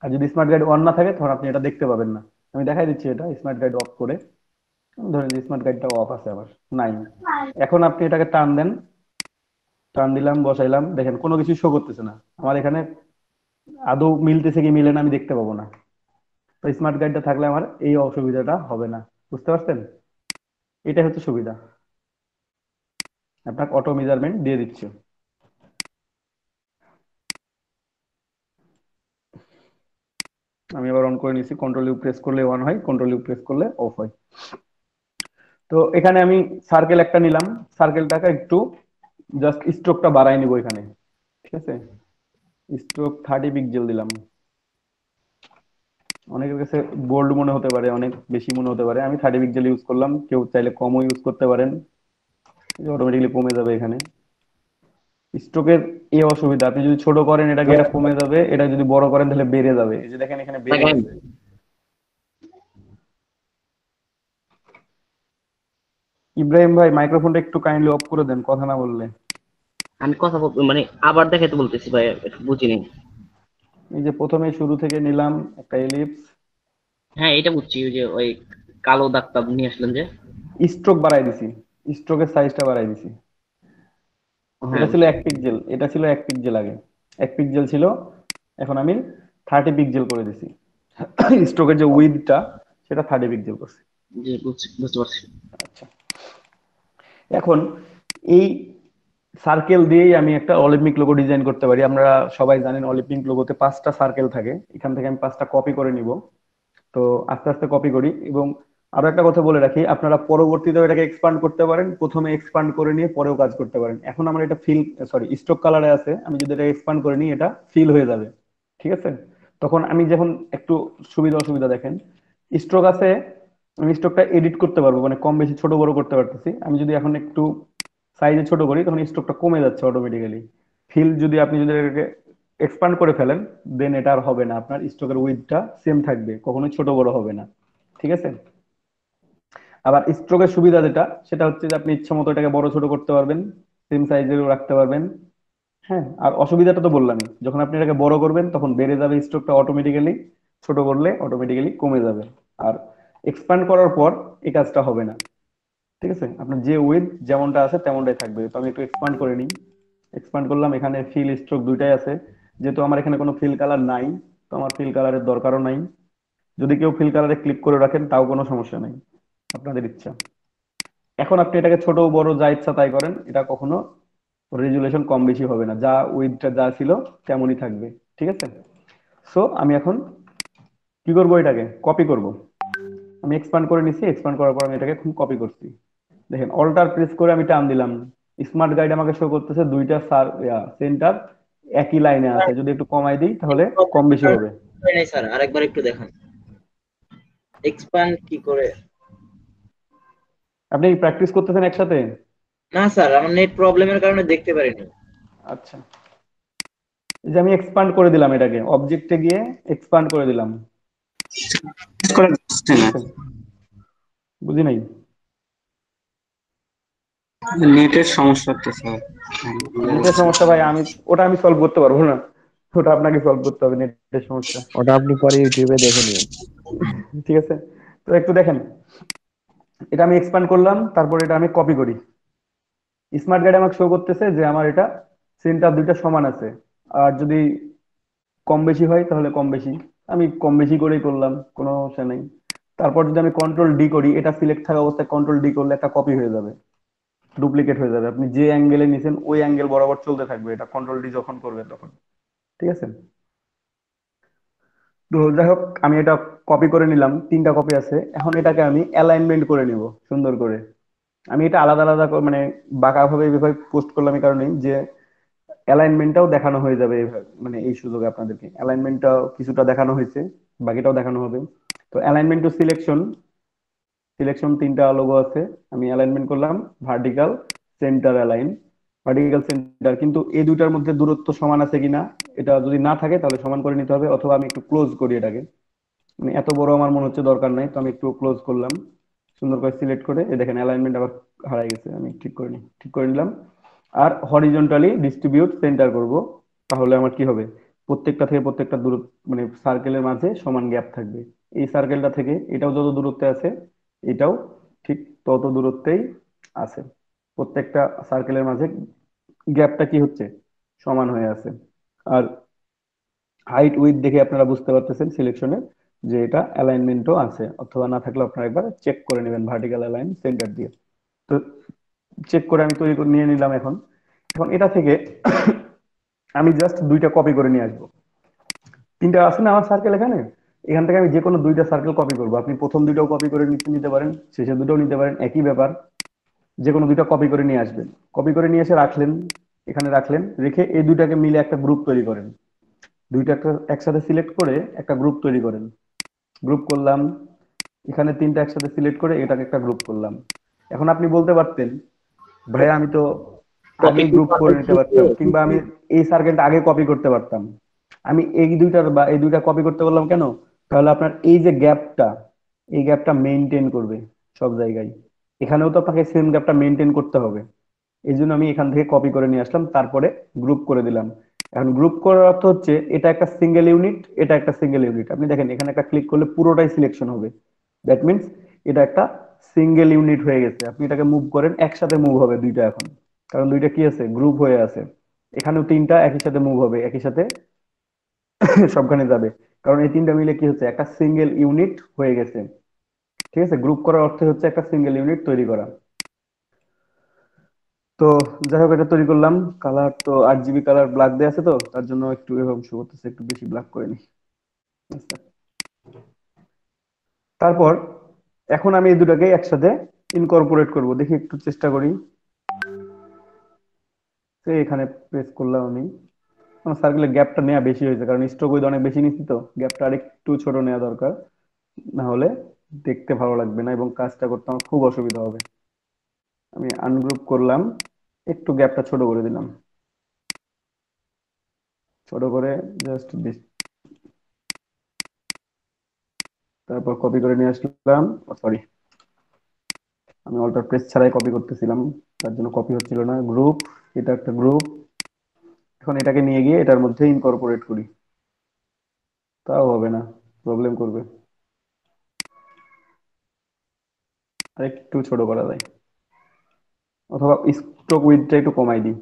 আর যদি স্মার্ট গাইড অন না থাকে, তখন আপনি এটা দেখতে পাবেন না। আমি দেখাই দিচ্ছি এটা স্মার্ট গাইড অফ করে। ধরেন যে স্মার্ট গাইডটা অফ আছে, আবার নাই। এখন আপনি এটাকে টান দেন, টান দিলাম, বসাইলাম, দেখেন কোনো কিছু শো করতেছে না আমার এখানে, আদৌ মিলতেছে কি মিলে না আমি দেখতে পাবো না। তো স্মার্ট গাইডটা থাকলে আমার এই অসুবিধাটা হবে না। বুঝতে পারছেন? এটাই হচ্ছে সুবিধা, আপনাকে অটো মেজারমেন্ট দিয়ে দিচ্ছে। আমি আবার অন করে নিছি, কন্ট্রোল ইউ প্রেস করলে অন হয়, কন্ট্রোল ইউ প্রেস করলে অফ হয়। তো এখানে আমি সার্কেল একটা নিলাম, সার্কেলটাকে একটু জাস্ট স্ট্রোকটা বাড়াই নিব এখানে, ঠিক আছে। স্ট্রোক 30 পিক্সেল দিলাম। অনেকের কাছে বোল্ড মনে হতে পারে, অনেক বেশি মনে হতে পারে, আমি 30 পিক্সেল ইউজ করলাম, কেউ চাইলে কমও ইউজ করতে পারেন, অটোমেটিকলি কমে যাবে এখানে। স্ট্রোকের এই অসুবিধা, আপনি যদি ছোট করেন এটাকে, এটা কমে যাবে, এটা যদি বড় করেন তাহলে বেড়ে যাবে। এই যে দেখেন এখানে বেড়ে দেখেন, গেছে। ইব্রাহিম ভাই মাইক্রোফোনটা একটু কাইন্ডলি অফ করে দেন, কথা না বললে। আমি কথা মানে আবার দেখাতে বলতেছি ভাই, একটু বুঝিনি। এই যে প্রথমে শুরু থেকে নিলাম একটা এলিপস, হ্যাঁ এটা বুঝছি, ওই যে ওই কালো দাগটা নিয়ে আসলেন যে। স্ট্রোক বাড়াই দিছি, স্ট্রোকের সাইজটা বাড়াই দিছি। হ্যাঁ এটা ছিল বুঝছি। 1 পিক্সেল, এটা ছিল 1 পিক্সেল আগে, 1 পিক্সেল ছিল, এখন আমি 30 পিক্সেল করে দিছি। স্ট্রোকের যে উইডটা সেটা 30 পিক্সেল করছি। জি বুঝছি, বুঝতে পারছি। আচ্ছা, এখন এই সার্কেল দিয়েই আমি একটা অলিম্পিক লোগো ডিজাইন করতে পারি। আমরা সবাই জানেন অলিম্পিক লোগোতে 5টা সার্কেল থাকে, এখান থেকে আমি 5টা কপি করে নিব। তো আস্তে আস্তে কপি করি। এবং আরো একটা কথা বলে রাখি, আপনারা পরবর্তীতে এটাকে এক্সপান্ড করতে পারেন, প্রথমে এক্সপান্ড করে নিয়ে পরেও কাজ করতে পারেন। এখন আমার এটা ফিল, সরি স্ট্রোক কালারে আছে, আমি যদি এটা এক্সপান্ড করে নিই এটা ফিল হয়ে যাবে, ঠিক আছে। তখন আমি যখন একটু সুবিধা অসুবিধা দেখেন, স্ট্রোক আছে, আমি স্ট্রোকটা এডিট করতে পারবো, মানে কম বেশি ছোট বড় করতে পারতেছি। আমি যদি এখন একটু সাইজে ছোট করি তখন স্ট্রোকটা কমে যাচ্ছে অটোমেটিক্যালি। ফিল যদি আপনি যদি এটাকে এক্সপান্ড করে ফেলেন, দেন এটা আর হবে না, আপনার স্ট্রোকের উইডথটা সেম থাকবে, কখনোই ছোট বড় হবে না, ঠিক আছে। আবার স্ট্রোকের সুবিধা যেটা, সেটা হচ্ছে যে আপনি ইচ্ছা মতো এটাকে বড় ছোট করতে পারবেন, সেম সাইজেরও রাখতে পারবেন। হ্যাঁ, আর অসুবিধাটা তো বললামই, যখন আপনি এটাকে বড় করবেন তখন বেড়ে যাবে স্ট্রোকটা অটোমেটিক্যালি, ছোট করলে অটোমেটিক্যালি কমে যাবে। আর এক্সপ্যান্ড করার পর এই কাজটা হবে না, ঠিক আছে। আপনার যে উইড যেমনটা আছে তেমনটাই থাকবে। তো আমি একটু এক্সপ্যান্ড করে নিই, এক্সপ্যান্ড করলাম, এখানে ফিল স্ট্রোক দুইটাই আছে। যেহেতু আমার এখানে কোনো ফিল কালার নাই, তো আমার ফিল কালারের দরকারও নাই। যদি কেউ ফিল কালারে ক্লিক করে রাখেন তাও কোনো সমস্যা নাই, আপনাদের ইচ্ছা। এখন আপনি এটাকে ছোট বড় যা ইচ্ছা তাই করেন, এটা কখনো রেজুলেশন কম বেশি হবে না, যা উইডটা যা ছিল তেমনই থাকবে, ঠিক আছে। সো আমি এখন কি করব, এটাকে কপি করব। আমি এক্সপ্যান্ড করে নিছি, এক্সপ্যান্ড করার পর আমি এটাকে এখন কপি করছি। দেখেন অল্টার প্রেস করে আমি টান দিলাম, স্মার্ট গাইড আমাকে শো করতেছে দুইটা সেন্টার একই লাইনে আছে, যদি একটু কমাই দিই তাহলে কম বেশি হবে। নাই স্যার, আরেকবার একটু দেখান এক্সপ্যান্ড কি করে। আপনি প্র্যাকটিস করতেছেন একসাথে? না স্যার, আমার নেট প্রবলেমের কারণে দেখতে পারিনি। আচ্ছা, এই যে আমি এক্সপান্ড করে দিলাম, এটাকে অবজেক্টে গিয়ে এক্সপান্ড করে দিলাম, করে দিচ্ছে না, বুঝছেন? বুঝি নাই। নেটের সমস্যা হচ্ছে স্যার। নেটের সমস্যা ভাই, ওটা আমি সলভ করতে পারবো না, ওটা আপনাকে সলভ করতে হবে, নেটের সমস্যা। ওটা আপনি পরে ইউটিউবে দেখে নিন। ঠিক আছে, তো একটু দেখেন, এটা আমি এক্সপান্ড করলাম, তারপর এটা আমি কপি করি। স্মার্ট গাইড আমাকে শো করতেছে যে আমার এটা সেন্টার দুইটা সমান আছে, আর যদি কম বেশি হয় তাহলে কম বেশি, আমি কম বেশি করেই করলাম, কোনো সমস্যা নেই। তারপর যদি আমি কন্ট্রোল ডি করি, এটা সিলেক্ট থাকা অবস্থায় কন্ট্রোল ডি করলে একটা কপি হয়ে যাবে, ডুপ্লিকেট হয়ে যাবে। আপনি যে অ্যাঙ্গেলে নিছেন ওই অ্যাঙ্গেল বরাবর চলতে থাকবে, এটা কন্ট্রোল ডি যখন করবে তখন। ঠিক আছে, তো যাই হোক আমি এটা কপি করে নিলাম, 3টা কপি আছে। এখন এটাকে আমি অ্যালাইনমেন্ট করে নিব সুন্দর করে। আমি এটা আলাদা আলাদা মানে বাঁকা ভাবে এইভাবে পোস্ট করলাম এই কারণে যে অ্যালাইনমেন্টটাও দেখানো হয়ে যাবে এইভাবে, মানে এই সুযোগে আপনাদেরকে অ্যালাইনমেন্টটাও কিছুটা দেখানো হয়েছে, বাকিটাও দেখানো হবে। তো অ্যালাইনমেন্ট টু সিলেকশন, সিলেকশন 3টা লোগো আছে, আমি অ্যালাইনমেন্ট করলাম vertical, centre align, vertical centre. কিন্তু এই দুইটার মধ্যে দূরত্ব সমান আছে কিনা, এটা যদি না থাকে তাহলে সমান করে নিতে হবে, অথবা আমি একটু ক্লোজ করি এটাকে, মানে এত বড় আমার মনে হচ্ছে দরকার নাই, তো আমি একটু ক্লোজ করলাম, সুন্দর করে সিলেক্ট করে। এই দেখেন অ্যালাইনমেন্ট আবার হারাই গেছে, আমি ঠিক করে নিলাম। আর হরিজন্টালি ডিস্ট্রিবিউট সেন্টার করব, তাহলে আমার কি হবে, প্রত্যেকটা থেকে প্রত্যেকটা দূরত্ব মানে সার্কেলের মাঝে সমান গ্যাপ থাকবে। এই সার্কেলটা থেকে এটাও যত দূরত্বে আছে, এটাও ঠিক তত দূরত্বেই আছে, প্রত্যেকটা সার্কেলের মাঝে গ্যাপটা কি হচ্ছে, সমান হয়ে আছে। আর হাইট উইথ দেখে আপনারা বুঝতে পারতেছেন সিলেকশনে যে এটা অ্যালাইনমেন্টও আছে, অথবা না থাকলে আপনারা একবার চেক করে নেবেন ভার্টিক্যাল অ্যালাইন সেন্টার দিয়ে। তো চেক করে আমি তৈরি করে নিয়ে নিলাম। এখন এখন এটা থেকে আমি জাস্ট 2টা কপি করে নিয়ে আসবো। 3টা আছে না আমার সার্কেল এখানে, এখান থেকে আমি যে কোনো 2টা সার্কেল কপি করবো। আপনি প্রথম 2টাও কপি করে নিতে পারেন, শেষের 2টাও নিতে পারেন, একই ব্যাপার। যে কোনো 2টা কপি করে নিয়ে আসবেন, কপি করে নিয়ে এসে রাখলেন, এখানে রাখলেন, রেখে এই 2টাকে মিলে একটা গ্রুপ তৈরি করেন। 2টা একসাথে সিলেক্ট করে একটা গ্রুপ তৈরি করেন। গ্রুপ করলাম, এখানে 3টা একসাথে সিলেক্ট করে এটাকে একটা গ্রুপ করলাম। এখন আপনি বলতে পারতেন ভাইয়া আমি তো কপি আগেই গ্রুপ করে নিতে পারতাম, কিংবা আমি এই সার্কেলটা আগে কপি করতে পারতাম। আমি এই দুইটা কপি করতে বললাম কেন, তাহলে আপনার এই যে গ্যাপটা, এই গ্যাপটা মেনটেন করবে সব জায়গায়, এখানেও তো আপনাকে সেম গ্যাপটা মেনটেন করতে হবে। এই জন্য আমি এখান থেকে কপি করে নিয়ে আসলাম, তারপরে গ্রুপ করে দিলাম। এখন গ্রুপ করার অর্থ হচ্ছে এটা একটা সিঙ্গেল ইউনিট, এটা একটা সিঙ্গেল ইউনিট। আপনি দেখেন এখানে একটা ক্লিক করলে পুরোটাই সিলেকশন হবে, দ্যাট মিনস এটা একটা সিঙ্গেল ইউনিট হয়ে গেছে। আপনি এটাকে মুভ করেন, একসাথে মুভ হবে 2টা এখন, কারণ 2টা কি আছে, গ্রুপ হয়ে আছে। এখানেও 3টা একই সাথে মুভ হবে, একই সাথে সবখানে যাবে, কারণ এই 3টা মিলে কি হচ্ছে, একটা সিঙ্গেল ইউনিট হয়ে গেছে। ঠিক আছে, গ্রুপ করার অর্থ হচ্ছে একটা সিঙ্গেল ইউনিট তৈরি করা। তো যাই হোক এটা তৈরি করলাম। কালার তো 8 GB কালার ব্ল্যাক দেওয়া আছে, তো তার জন্য একটু এরকম শো করতেছে, একটু বেশি ব্ল্যাক করে নি। আচ্ছা। তারপর এখন আমি এই দুটাকে একসাথে ইনকর্পোরেট করব, দেখি একটু চেষ্টা করি। তো এখানে প্রেস করলাম আমি, আমার সার্কেলের গ্যাপটা নেওয়া বেশি হয়েছে, কারণ স্ট্রোক উইথ অনেক বেশি নিচ্ছি, তো গ্যাপটা আরেকটু ছোট নেওয়া দরকার, না হলে দেখতে ভালো লাগবে না এবং কাজটা করতে আমার খুব অসুবিধা হবে। আমি আনগ্রুপ করলাম, একটু গ্যাপটা ছোট করে দিলাম, ছোট করে জাস্ট, তারপর কপি করে নিয়ে আসলাম। সরি, আমি অল্টার প্রেস ছাড়াই কপি করতেছিলাম, তার জন্য কপি হচ্ছিল না। গ্রুপ, এটা একটা গ্রুপ। এখন এটাকে নিয়ে গিয়ে এটার মধ্যে ইনকর্পোরেট করি, তাও হবে না, প্রবলেম করবে। আর একটু ছোট করা যায়, অথবা স্ট্রোক উইডটা একটু কমাই দিই।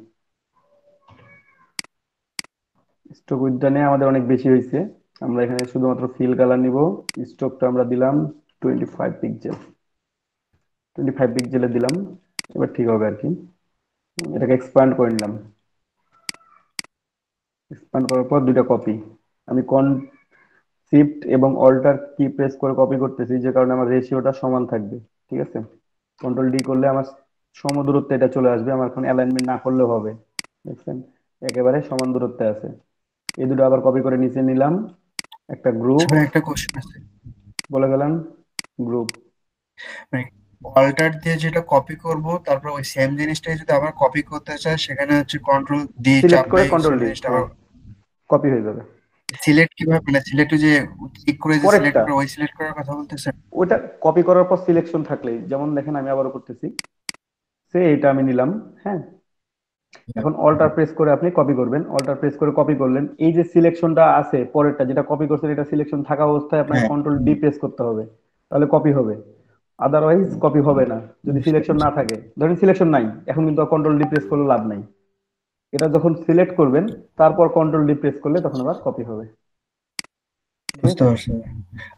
স্ট্রোক উইডটা নিয়ে আমাদের অনেক বেশি হয়েছে, আমরা এখানে শুধুমাত্র ফিল কালার নিব। স্ট্রোকটা আমরা দিলাম 25 পিক্সেল, 25 পিক্সেলে দিলাম, এবার ঠিক হবে আর কি। এটাকে এক্সপ্যান্ড করে নিলাম, এক্সপ্যান্ড করার পর 2টা কপি। আমি শিফট এবং অল্টার কি প্রেস করে কপি করতেছি, যে কারণে আমার রেশিওটা সমান থাকবে। ঠিক আছে, কন্ট্রোল ডি করলে আমার সমদূরত্বে এটা চলে আসবে, আমার এখন অ্যালাইনমেন্ট না করলেও হবে। দেখছেন, একেবারে সমান দূরত্বে আছে। এই দুটো আবার কপি করে নিচে নিলাম, একটা আচ্ছা গ্রুপ ভাই, একটা কোশ্চেন আছে। বলে গেলাম, গ্রুপ। মানে অল্টার দিয়ে যেটা কপি করব, তারপর ওই সেম জিনিসটাই যদি আবার কপি করতে চাই, সেখানে হচ্ছে কন্ট্রোল ডি সিলেক্ট চাপলে করে কন্ট্রোল সেম ডি, জিনিসটা আবার হ্যাঁ, কপি হয়ে যাবে। সিলেক্ট কিভাবে, মানে সিলেক্ট যে ক্লিক করে যে সিলেক্ট পরেরটা, করে, ওই সিলেক্ট করার কথা বলতেছেন? ওটা কপি করার পর সিলেকশন থাকলেই, যেমন দেখেন আমি আবারও করতেছি, সে এটা আমি নিলাম, হ্যাঁ। এখন অল্টার প্রেস করে আপনি কপি করবেন, অল্টার প্রেস করে কপি করলেন, এই যে সিলেকশনটা আছে পরেরটা যেটা কপি করছেন, এটা সিলেকশন থাকা অবস্থায় আপনাকে হ্যাঁ, কন্ট্রোল ডি প্রেস করতে হবে, তাহলে কপি হবে। আদারওয়াইজ কপি হবে না যদি বুঝতে সিলেকশন পারছি। না থাকে। ধরেন সিলেকশন নাই, এখন কিন্তু কন্ট্রোল ডি প্রেস করলে লাভ নাই। এটা যখন সিলেক্ট করবেন তারপর কন্ট্রোল ডি প্রেস করলে তখন আবার কপি হবে। ঠিক বুঝতে আছে। পারছি।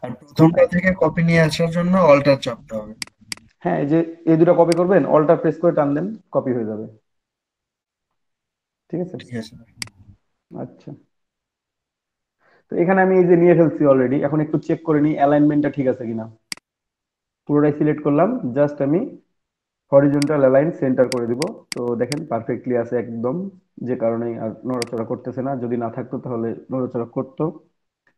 আর প্রথমটা থেকে কপি নিয়ে আসার জন্য অল্টার চাপতে হবে। হ্যাঁ, এই যে এই দুটো কপি করবেন, অল্টার প্রেস করে টান দেন, কপি হয়ে যাবে। ঠিক আছে। ঠিক আছে ভাই। আচ্ছা, তো এখানে আমি এই যে নিয়ে ফেলছি অলরেডি, এখন একটু চেক করে নিই অ্যালাইনমেন্টটা ঠিক আছে কিনা। পুরোটাই সিলেক্ট করলাম, জাস্ট আমি হরিজন্টাল অ্যালাইন সেন্টার করে দিব। তো দেখেন পারফেক্টলি আছে একদম, যে কারণে আর নড়াচড়া করতেছে না, যদি না থাকতো তাহলে নড়াচড়া করতো।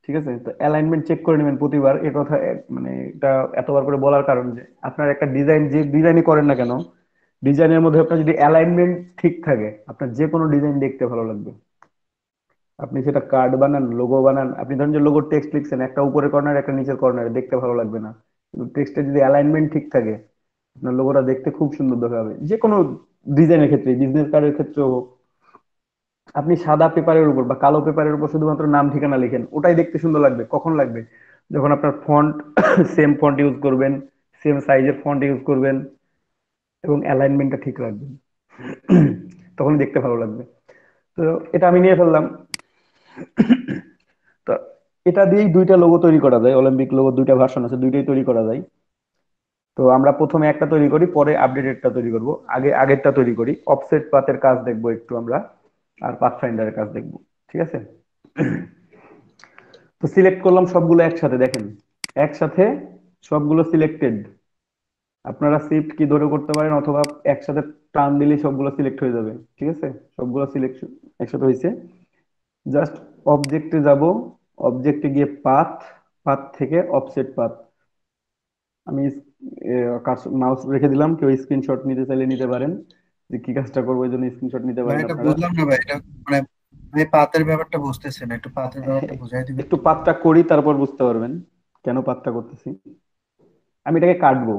ঠিক আছে, তো অ্যালাইনমেন্ট চেক করে নেবেন প্রতিবার। এ কথা মানে এটা এতবার করে বলার কারণ যে আপনার একটা ডিজাইন, যে ডিজাইনই করেন না কেন, ডিজাইনের মধ্যে আপনার যদি অ্যালাইনমেন্ট ঠিক থাকে, আপনার যে কোনো ডিজাইন দেখতে ভালো লাগবে। আপনি সেটা কার্ড বানান, লোগো বানান, আপনি ধরেন যে লোগোর টেক্সট লিখছেন, একটা উপরের কর্নার একটা নিচের কর্নারে, দেখতে ভালো লাগবে না। কিন্তু টেক্সটের যদি অ্যালাইনমেন্ট ঠিক থাকে, আপনার লোগোটা দেখতে খুব সুন্দর দেখাবে। যে কোনো ডিজাইনের ক্ষেত্রে, বিজনেস কার্ডের ক্ষেত্রেও হোক, আপনি সাদা পেপারের উপর বা কালো পেপারের উপর শুধুমাত্র নাম ঠিকানা লিখেন, ওটাই দেখতে সুন্দর লাগবে। কখন লাগবে? যখন আপনার ফন্ট সেম ফন্ট ইউজ করবেন, সেম সাইজের ফন্ট ইউজ করবেন এবং অ্যালাইনমেন্টটা ঠিক রাখবেন, তখন দেখতে ভালো লাগবে। তো এটা আমি নিয়ে ফেললাম। তো এটা দিয়েই দুইটা লোগো তৈরি করা যায়, অলিম্পিক লোগো দুইটা ভার্সন আছে, দুইটাই তৈরি করা যায়। তো আমরা প্রথমে একটা তৈরি করি, পরে আপডেটেডটা তৈরি করব। আগে আগেরটা তৈরি করি, অফসেট পাথের কাজ দেখবো একটু আমরা, আর পাথফাইন্ডারের কাজ দেখবো। ঠিক আছে। তো সিলেক্ট করলাম সবগুলো একসাথে, দেখেন একসাথে সবগুলো সিলেক্টেড। আপনারা শিফট কি ধরে করতে পারেন, অথবা একসাথে টান দিলে সবগুলো সিলেক্ট হয়ে যাবে। ঠিক আছে, সবগুলো সিলেকশন একসাথে হয়েছে। জাস্ট অবজেক্টে যাব, অবজেক্টে গিয়ে পাথ, পাথ থেকে অফসেট পাথ, আমি মাউস রেখে দিলাম। কেউ স্ক্রিনশট নিতে চাইলে নিতে পারেন, যে কি কাজটা করবো এই জন্য স্ক্রিনশট নিতে ভাই পারেন এটা আপনারা। বুঝলাম না ভাই, এটা মানে ভাই পাতের ব্যাপারটা বুঝতেছে না, একটু পাতের ব্যাপারটা বুঝাই দিবেন একটু তো? পাতটা করি তারপর বুঝতে পারবেন কেন পাতটা করতেছি। আমি এটাকে কাটবো,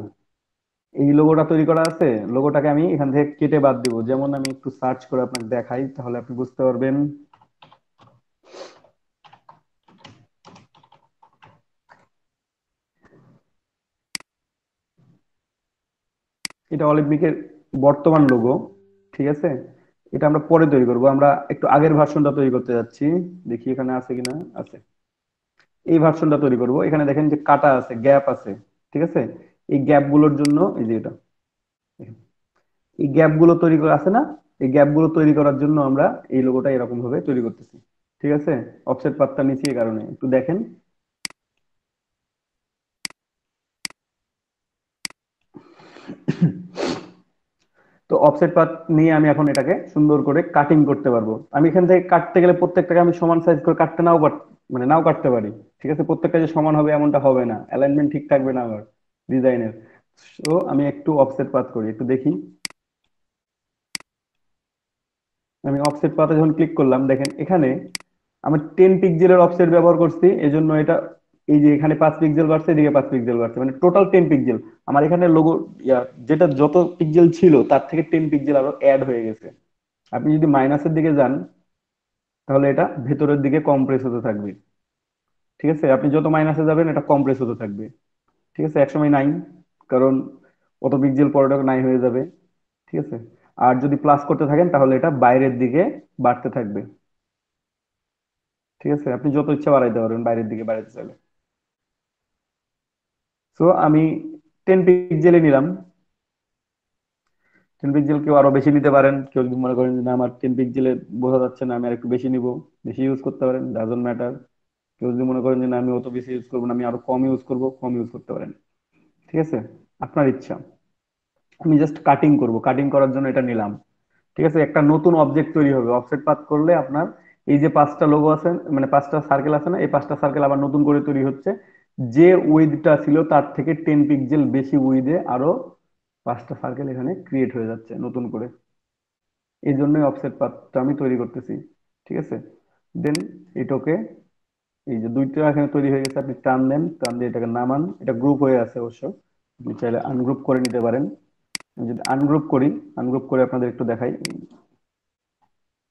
এই লোগোটা তৈরি করা আছে, লোগোটাকে আমি এখান থেকে কেটে বাদ দিব। যেমন আমি একটু সার্চ করে আপনাকে দেখাই, তাহলে আপনি বুঝতে পারবেন। এটা অলিম্পিকের বর্তমান লোগো। ঠিক আছে, এটা আমরা পরে তৈরি করব, আমরা একটু আগের ভার্সনটা তৈরি করতে যাচ্ছি। দেখি এখানে আছে কিনা, আছে। এই ভার্সনটা তৈরি করব। এখানে দেখেন যে কাটা আছে, গ্যাপ আছে। ঠিক আছে, এই গ্যাপ গুলোর জন্য এই যে এটা, এই গ্যাপ গুলো তৈরি করা আছে না, এই গ্যাপ গুলো তৈরি করার জন্য আমরা এই লোগোটা এরকম ভাবে তৈরি করতেছি। ঠিক আছে, অফসেট পাথটা নিচে এই কারণে, একটু দেখেন। তো অফসেট পাথ নিয়ে আমি এখন এটাকে সুন্দর করে কাটিং করতে পারবো। আমি এখান থেকে কাটতে গেলে প্রত্যেকটাকে আমি সমান সাইজ করে কাটতে মানে নাও কাটতে পারি। ঠিক আছে, প্রত্যেকটা যে সমান হবে এমনটা হবে না, অ্যালাইনমেন্ট ঠিক থাকবে না আমার ডিজাইনের। তো আমি একটু অফসেট পাথ করি, একটু দেখি। আমি অফসেট পাথে যখন ক্লিক করলাম, দেখেন এখানে আমি 10 পিক্সেলের অফসেট ব্যবহার করছি, এজন্য এটা এই যে এখানে 5 পিক্সেল বাড়ছে, এদিকে 5 পিক্সেল বাড়ছে, মানে টোটাল 10 পিক্সেল। আমার এখানে লোগো যেটা যত পিক্সেল ছিল তার থেকে 10 পিক্সেল আরো অ্যাড হয়ে গেছে। আপনি যদি মাইনাসের দিকে যান, তাহলে এটা ভেতরের দিকে কম্প্রেস হতে থাকবে। ঠিক আছে, আপনি যত মাইনাসে যাবেন এটা কম্প্রেস হতে থাকবে। ঠিক আছে, একসময় নাই, কারণ অত পিক্সেল পরটা নাই হয়ে যাবে। ঠিক আছে, আর যদি প্লাস করতে থাকেন তাহলে এটা বাইরের দিকে বাড়তে থাকবে। ঠিক আছে, আপনি যত ইচ্ছা বাড়াইতে পারবেন বাইরের দিকে বাড়াইতে চাইলে। সো আমি 10 পিক্সেলে নিলাম। 10 পিক্সেল কেউ আরো বেশি নিতে পারেন, কেউ যদি মনে করেন যে না আমার 10 পিক্সেলে বোঝা যাচ্ছে না, আমি আর একটু বেশি নিব, বেশি ইউজ করতে পারেন, ডাজন্ট ম্যাটার। কেউ যদি মনে করেন যে না আমি অত বেশি ইউজ করবো না, আমি আরো কম ইউজ করবো, কম ইউজ করতে পারেন। ঠিক আছে, আপনার ইচ্ছা। আমি জাস্ট কাটিং করব, কাটিং করার জন্য এটা নিলাম। ঠিক আছে, একটা নতুন অবজেক্ট তৈরি হবে। অফসেট পাথ করলে আপনার এই যে পাঁচটা লোগো আছে, মানে পাঁচটা সার্কেল আছে না, এই পাঁচটা সার্কেল আবার নতুন করে তৈরি হচ্ছে। যে উইডটা ছিল তার থেকে 10 পিক্সেল বেশি উইডে আরো পাঁচটা সার্কেল এখানে ক্রিয়েট হয়ে যাচ্ছে নতুন করে। এই জন্যই অফসেট পাথটা আমি তৈরি করতেছি। ঠিক আছে, দেন এটাকে, এই যে দুইটা এখানে তৈরি হয়ে গেছে, আপনি টান দেন, টান দিয়ে এটাকে নামান। এটা গ্রুপ হয়ে আছে অবশ্য, আপনি চাইলে আনগ্রুপ করে নিতে পারেন। আমি যদি আনগ্রুপ করি, আনগ্রুপ করে আপনাদের একটু দেখাই।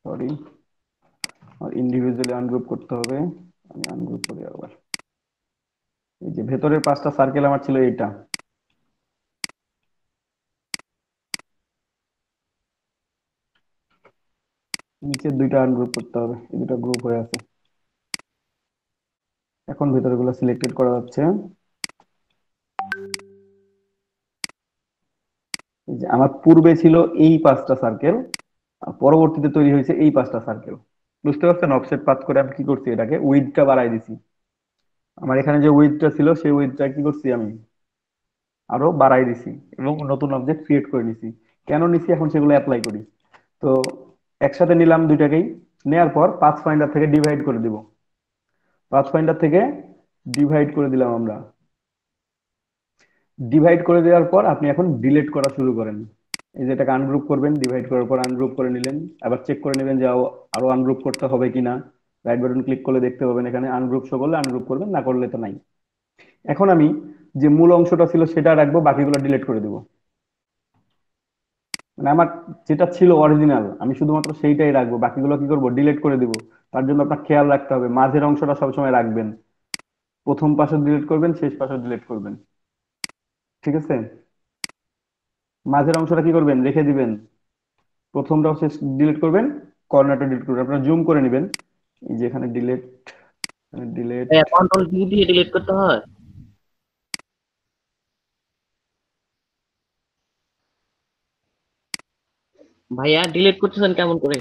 সরি, ইন্ডিভিজুয়ালি আনগ্রুপ করতে হবে। আমি আনগ্রুপ করি আবার। এই যে ভেতরের পাঁচটা সার্কেল আমার ছিল এইটা, নিচের দুইটা আনগ্রুপ করতে হবে। এই দুটো গ্রুপ হয়ে আছে। এখন ভেতরে গুলো সিলেক্টেড করা যাচ্ছে। এই যে আমার পূর্বে ছিল এই পাঁচটা সার্কেল, আর পরবর্তীতে তৈরি হয়েছে এই পাঁচটা সার্কেল। বুঝতে পারছেন? অফসেট পাথ করে আমি কি করছি, এটাকে উইডটা বাড়াই দিছি। আমার এখানে যে উইডটা ছিল সেই উইডটা কি করছি আমি আরো বাড়াই দিছি, এবং নতুন অবজেক্ট ক্রিয়েট করে নিছি। কেন নিছি এখন সেগুলো অ্যাপ্লাই করি। তো একসাথে নিলাম দুইটাকেই, নেয়ার পর পাথ ফাইন্ডার থেকে ডিভাইড করে দিব। পাথ ফাইন্ডার থেকে ডিভাইড করে দিলাম আমরা। ডিভাইড করে দেওয়ার পর আপনি এখন ডিলিট করা শুরু করেন। এই যে এটাকে আনগ্রুপ করবেন, ডিভাইড করার পর আনগ্রুপ করে নিলেন। আবার চেক করে নেবেন যে আরো আনগ্রুপ করতে হবে কিনা। রাইট বাটন ক্লিক করলে দেখতে পাবেন এখানে আনগ্রুপ শো করলে আনগ্রুপ করবেন, না করলে তো নাই। এখন আমি যে মূল অংশটা ছিল সেটা রাখবো, বাকিগুলো ডিলিট করে দিব। মানে আমার যেটা ছিল অরিজিনাল আমি শুধুমাত্র সেইটাই রাখবো, বাকিগুলো কি করবো, ডিলিট করে দিব। তার জন্য আপনার খেয়াল রাখতে হবে মাঝের অংশটা সবসময় রাখবেন। প্রথম পাশে ডিলিট করবেন, শেষ পাশে ডিলিট করবেন। ঠিক আছে, মাঝের অংশটা কি করবেন, রেখে দিবেন। প্রথমটাও শেষ ডিলিট করবেন, কর্নারটা ডিলিট করবেন। আপনারা জুম করে নেবেন, এই যে এখানে ডিলিট, ডিলিট। কন্ট্রোল ডি দিয়ে ডিলিট করতে হয়? ভাইয়া ডিলিট করতেছেন কেমন করে?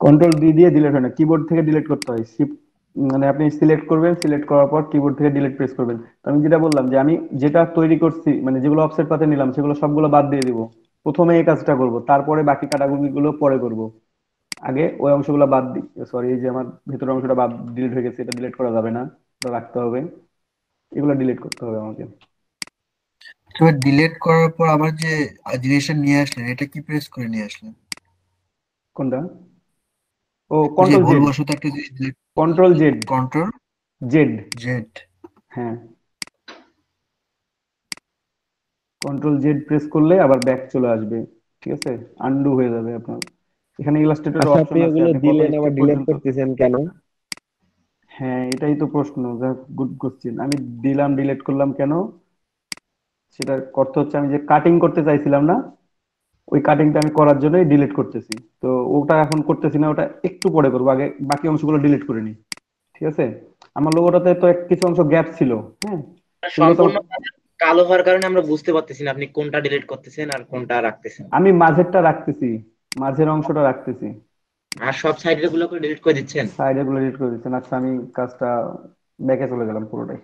কন্ট্রোল ডি দিয়ে ডিলিট হয় না, কিবোর্ড থেকে ডিলিট করতে হয়। শিফট, মানে আপনি সিলেক্ট করবেন, সিলেক্ট করার পর কিবোর্ড থেকে ডিলিট প্রেস করবেন। তো আমি যেটা বললাম যে আমি যেটা তৈরি করছি, মানে যেগুলো অফসেট পাতে নিলাম সেগুলো সবগুলো বাদ দিয়ে দিব। প্রথমে এই কাজটা করব, তারপরে বাকি কাটাকুটি গুলো পরে করব। আগে ওই অংশগুলো বাদ দিই। সরি, এই যে আমার ভিতরের অংশটা বাদ ডিলিট হয়ে গেছে, এটা ডিলিট করা যাবে না, এটা রাখতে হবে। এগুলো ডিলিট করতে হবে আমাকে। এবার ডিলিট করার পর আবার যে জিনিসটা নিয়ে আসলেন, এটা কি প্রেস করে নিয়ে আসলেন? কোনটা? ও, ওই যে কন্ট্রোল জেড। ভুলবশত একটা জিনিস delete. Control Z. Control Z. Z. হ্যাঁ, কন্ট্রোল জেড প্রেস করলে আবার ব্যাক চলে আসবে। ঠিক আছে, আনডু হয়ে যাবে আপনার। এখানে ইলাস্ট্রেটর আচ্ছা, অপশন আপনি আছে, এগুলো আপনি কত দিলেন আবার স্টেপ ডিলিট পর্যন্ত। করতেছেন কেন? হ্যাঁ, এটাই তো প্রশ্ন। Good question. আমি দিলাম, ডিলিট করলাম কেন, সেটার অর্থ হচ্ছে আমি যে কাটিং করতে চাইছিলাম না, ওই কাটিংটা আমি করার জন্যই ডিলিট করতেছি। তো ওটা এখন করতেছি না, ওটা একটু পরে করবো। আগে বাকি অংশগুলো ডিলিট করে নিই। ঠিক আছে, আমার লোগোটাতে তো কিছু অংশ গ্যাপ ছিল। হ্যাঁ, সেগুলো তো সম্পূর্ণ কালো হওয়ার কারণে আমরা বুঝতে পারতেছি না আপনি কোনটা ডিলিট করতেছেন আর কোনটা রাখতেছেন। আমি মাঝেরটা রাখতেছি, মাঝের অংশটা রাখতেছি। আর সব সাইডের গুলো করে ডিলিট করে দিচ্ছেন? সাইডে গুলো ডিলিট করে দিচ্ছেন। আচ্ছা, আমি কাজটা ব্যাকে চলে গেলাম পুরোটাই।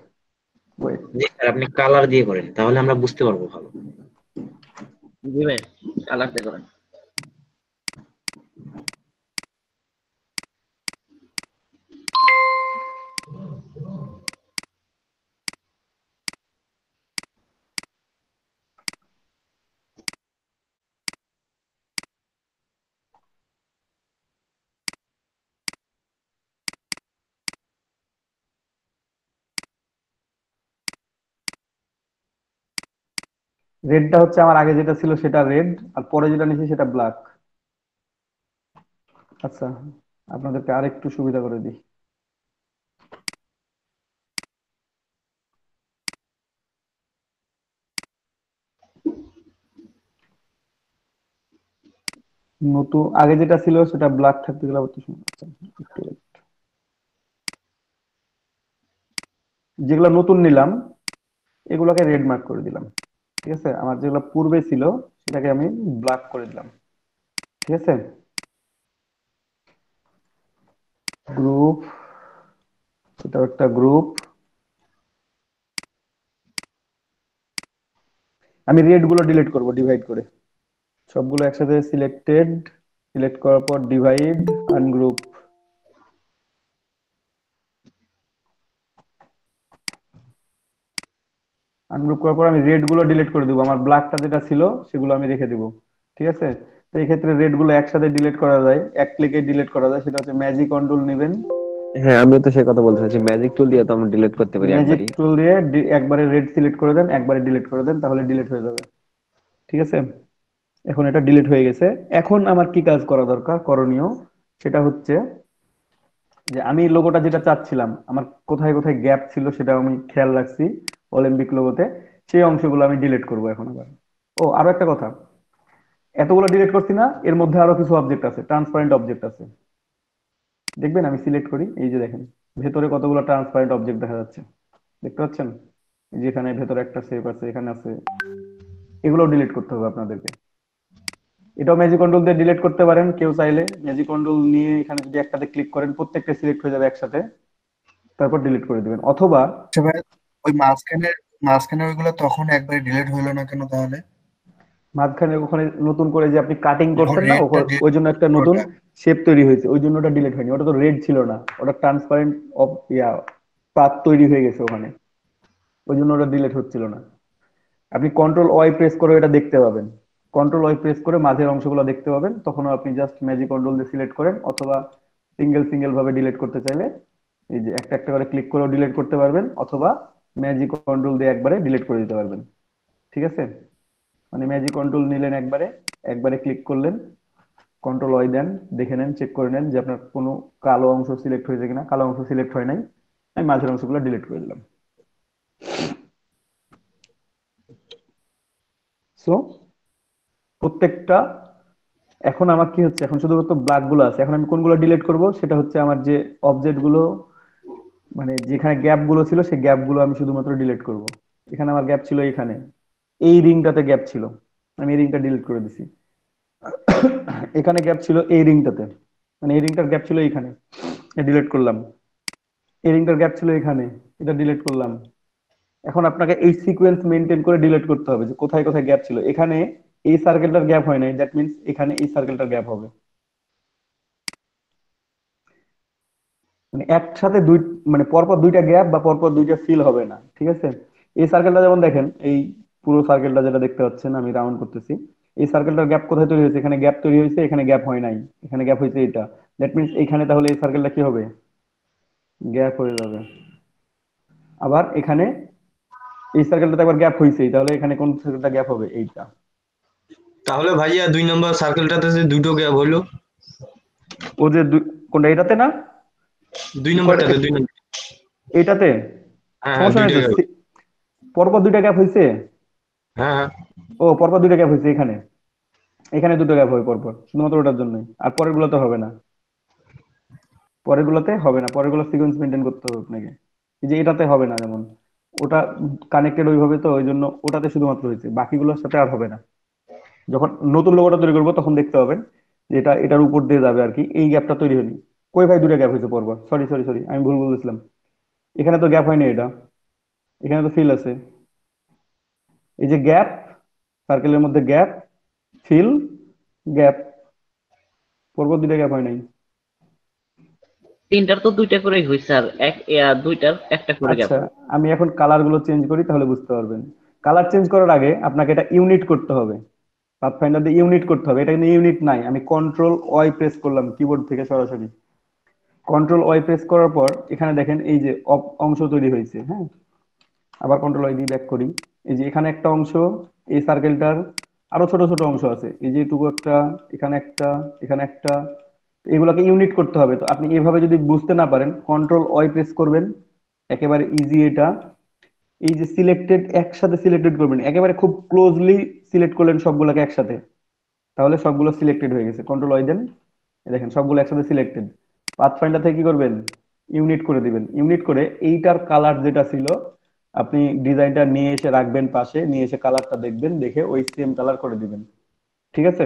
ওয়েট। জি স্যার, আপনি কালার দিয়ে করেন তাহলে আমরা বুঝতে পারবো ভালো। জি ভাই, কালার দিয়ে করেন। রেডটা হচ্ছে আমার আগে যেটা ছিল সেটা রেড, আর পরে যেটা নিয়েছি সেটা ব্ল্যাক। আচ্ছা, আপনাদেরকে আরেকটু সুবিধা করে দিই। নতুন আগে যেটা ছিল সেটা ব্ল্যাক থাকতে গেলে আবার তো সময়। আচ্ছা, একটু wait। যেগুলো নতুন নিলাম এগুলোকে রেড মার্ক করে দিলাম। ঠিক আছে, আমার যেগুলো পূর্বে ছিল সেটাকে আমি ব্ল্যাক করে দিলাম। ঠিক আছে, গ্রুপ, এটাও একটা গ্রুপ। আমি রেড গুলো ডিলিট করব ডিভাইড করে, সবগুলো একসাথে সিলেক্টেড, সিলেক্ট করার পর ডিভাইড, আনগ্রুপ। আনগ্রুপ করার পর আমি রেড গুলো ডিলিট করে দেবো, আমার ব্ল্যাকটা যেটা ছিল সেগুলো আমি রেখে দেবো। ঠিক আছে, তো এই ক্ষেত্রে রেড গুলো একসাথে ডিলিট করা যায়, এক ক্লিকে ডিলিট করা যায়, সেটা হচ্ছে ম্যাজিক কন্ট্রোল নেবেন। হ্যাঁ, আমিও তো সে কথা বলতে চাচ্ছি, ম্যাজিক টুল দিয়ে তো আমরা ডিলিট করতে পারি ম্যাজিক একবারই। টুল দিয়ে একবারে রেড সিলেক্ট করে দেন, একবারে ডিলিট করে দেন, তাহলে ডিলিট হয়ে যাবে। ঠিক আছে, এখন এটা ডিলিট হয়ে গেছে। এখন আমার কি কাজ করা দরকার, করণীয়, সেটা হচ্ছে যে আমি লোগোটা যেটা চাচ্ছিলাম, আমার কোথায় কোথায় গ্যাপ ছিল সেটা আমি খেয়াল রাখছি অলিম্পিক লোগোতে, সেই অংশগুলো আমি ডিলিট করব এখন আবার। ও আরো একটা কথা, এতগুলো ডিলিট করছি না, এর মধ্যে আরো কিছু অবজেক্ট আছে, ট্রান্সপারেন্ট অবজেক্ট আছে। দেখবেন আমি সিলেক্ট করি, এই যে দেখেন ভেতরে কতগুলো ট্রান্সপারেন্ট অবজেক্ট দেখা যাচ্ছে, দেখতে পাচ্ছেন? এই যে এখানে ভেতরে একটা শেপ আছে, এখানে আছে, এগুলো ডিলিট করতে হবে আপনাদেরকে। এটাও ম্যাজিক কন্ট্রোল দিয়ে ডিলিট করতে পারেন কেউ চাইলে, ম্যাজিক কন্ট্রোল নিয়ে এখানে যদি একটাতে ক্লিক করেন প্রত্যেকটা সিলেক্ট হয়ে যাবে একসাথে, তারপর ডিলিট করে দিবেন। অথবা আচ্ছা ভাই, ওই মাঝখানে ওইগুলো তখন একবারে ডিলিট হইলো না কেন তাহলে? মাঝখানে ওখানে নতুন করে যে আপনি কাটিং যখন করছেন না, রেডটা ওই জন্য একটা নতুন ওটা শেপ তৈরি হয়েছে, ওই জন্য ওটা ডিলিট হয়নি, ওটা তো রেড ছিল না, ওটা ট্রান্সপারেন্ট অফ পাথ তৈরি হয়ে গেছে ওখানে, ওই জন্য ওটা ডিলিট হচ্ছিল না। আপনি কন্ট্রোল ওয়াই প্রেস করে এটা দেখতে পাবেন, কন্ট্রোল ওয়াই প্রেস করে মাঝের অংশগুলো দেখতে পাবেন, তখন আপনি জাস্ট ম্যাজিক কন্ট্রোল দিয়ে সিলেক্ট করেন, অথবা সিঙ্গেল সিঙ্গেল ভাবে ডিলিট করতে চাইলে এই যে একটা একটা করে ক্লিক করেও ডিলিট করতে পারবেন, অথবা ম্যাজিক কন্ট্রোল দিয়ে একবারে ডিলিট করে দিতে পারবেন। ঠিক আছে, মানে ম্যাজিক কন্ট্রোল নিলেন একবারে, একবারে ক্লিক করলেন, কন্ট্রোল ওয়াই দেন, দেখে নেন, চেক করে নেন যে আপনার কোনো কালো অংশ সিলেক্ট হয়েছে কিনা, কালো অংশ সিলেক্ট হয় নাই, আমি মাঝের অংশগুলো ডিলিট করে দিলাম। সো প্রত্যেকটা, এখন আমার কি হচ্ছে, এখন শুধুমাত্র ব্ল্যাক গুলো আছে, এখন আমি কোনগুলো ডিলিট করব, সেটা হচ্ছে আমার যে অবজেক্ট গুলো, মানে যেখানে গ্যাপ গুলো ছিল সেই গ্যাপ গুলো আমি শুধুমাত্র ডিলিট করব। এখানে আমার গ্যাপ ছিল, এখানে এই রিংটাতে গ্যাপ ছিল, আমি এই রিংটা ডিলিট করে দিছি। এখানে গ্যাপ ছিল এই রিংটাতে, মানে এই রিংটার গ্যাপ ছিল এইখানে, ডিলিট করলাম। এই রিংটার গ্যাপ ছিল এখানে, এটা ডিলিট করলাম। এখন আপনাকে এই সিকোয়েন্স মেনটেন করে ডিলিট করতে হবে যে কোথায় কোথায় গ্যাপ ছিল। এখানে এই সার্কেলটার গ্যাপ হয় নাই, দ্যাট মিন্স এখানে এই সার্কেলটার গ্যাপ হবে। মানে একসাথে দুই, মানে পরপর দুইটা গ্যাপ বা পরপর দুইটা ফিল হবে না। ঠিক আছে, এই সার্কেলটা যেমন দেখেন, এই পুরো সার্কেলটা যেটা দেখতে পাচ্ছেন আমি রাউন্ড করতেছি, এই সার্কেলটার গ্যাপ কোথায় তৈরি হয়েছে, এখানে গ্যাপ তৈরি হয়েছে, এখানে গ্যাপ হয় নাই, এখানে গ্যাপ হয়েছে এটা, দ্যাট মিন্স এখানে তাহলে এই সার্কেলটা কি হবে, গ্যাপ হয়ে যাবে। আবার এখানে এই সার্কেলটাতে একবার গ্যাপ হয়েছে, তাহলে এখানে কোন সার্কেলটা গ্যাপ হবে, এইটা। তাহলে ভাইয়া 2 নম্বর সার্কেলটাতে যে দুটো গ্যাপ হলো, ও যে কোনটা, এটাতে না, 2 নম্বরটাতে 2 নম্বর, এইটাতে হ্যাঁ হ্যাঁ সমস্যা নাই দুইটা তো, গ্যাপ, পরপর দুইটা গ্যাপ হয়েছে। হ্যাঁ হ্যাঁ ও পরপর দুইটা গ্যাপ হয়েছে, এখানে এখানে দুটো গ্যাপ হবে পরপর, শুধুমাত্র ওটার জন্যই, আর পরের গুলোতে হবে না, পরের গুলোতে হবে না, পরের গুলো সিকোয়েন্স মেনটেন করতে হবে আপনাকে। এই যে এটাতে হবে না, যেমন ওটা কানেক্টেড ওইভাবে, তো ওই জন্য ওটাতে শুধুমাত্র হয়েছে, বাকিগুলোর সাথে আর হবে না। যখন নতুন লোগোটা তৈরি করবো তখন দেখতে পাবেন যে এটা এটার উপর দিয়ে যাবে আর কি, এই গ্যাপটা তৈরি হয়নি। কই ভাই, দুটো গ্যাপ হয়েছে পরপর, সরি সরি সরি, আমি ভুল বলেছিলাম, এখানে তো গ্যাপ হয়নি, এটা এখানে তো ফিল আছে। এই যে গ্যাপ, সার্কেলের মধ্যে গ্যাপ, ফিল, গ্যাপ, পরপর দুইটা গ্যাপ হয় নাই। তিনটার তো দুইটা করেই হয়েছে, আর দুইটার একটা করে গ্যাপ আচ্ছা, হবে। আমি এখন কালার গুলো চেঞ্জ করি, তাহলে বুঝতে পারবেন। কালার চেঞ্জ করার আগে আপনাকে এটা ইউনিট করতে হবে, পাথফাইন্ডার দিয়ে ইউনিট করতে হবে। এটা কিন্তু ইউনিট নাই, আমি কন্ট্রোল ওয়াই প্রেস করলাম কিবোর্ড থেকে সরাসরি, কন্ট্রোল ওয়াই প্রেস করার পর এখানে দেখেন এই যে অংশ তৈরি হয়েছে। হ্যাঁ, আবার কন্ট্রোল ওয়াই দিয়ে ব্যাক করি, এই যে এখানে একটা অংশ, এই সার্কেলটার আরো ছোট ছোট অংশ আছে, এই যে এটুকু একটা, এখানে একটা, এখানে একটা, এগুলোকে ইউনিট করতে হবে। তো আপনি এভাবে যদি বুঝতে না পারেন, কন্ট্রোল ওয়াই প্রেস করবেন, একেবারে ইজি এটা। এই যে সিলেক্টেড, একসাথে সিলেক্টেড করবেন, একেবারে খুব ক্লোজলি সিলেক্ট করলেন সবগুলোকে একসাথে, তাহলে সবগুলো সিলেক্টেড হয়ে গেছে। কন্ট্রোল ওয়াই দেন, এই দেখেন সবগুলো একসাথে সিলেক্টেড। পাথফাইন্ডার থেকে কি করবেন, ইউনিট করে দিবেন। ইউনিট করে এইটার কালার যেটা ছিল আপনি ডিজাইনটা নিয়ে এসে রাখবেন পাশে, নিয়ে এসে কালারটা দেখবেন, দেখে ওই সেম কালার করে দিবেন। ঠিক আছে?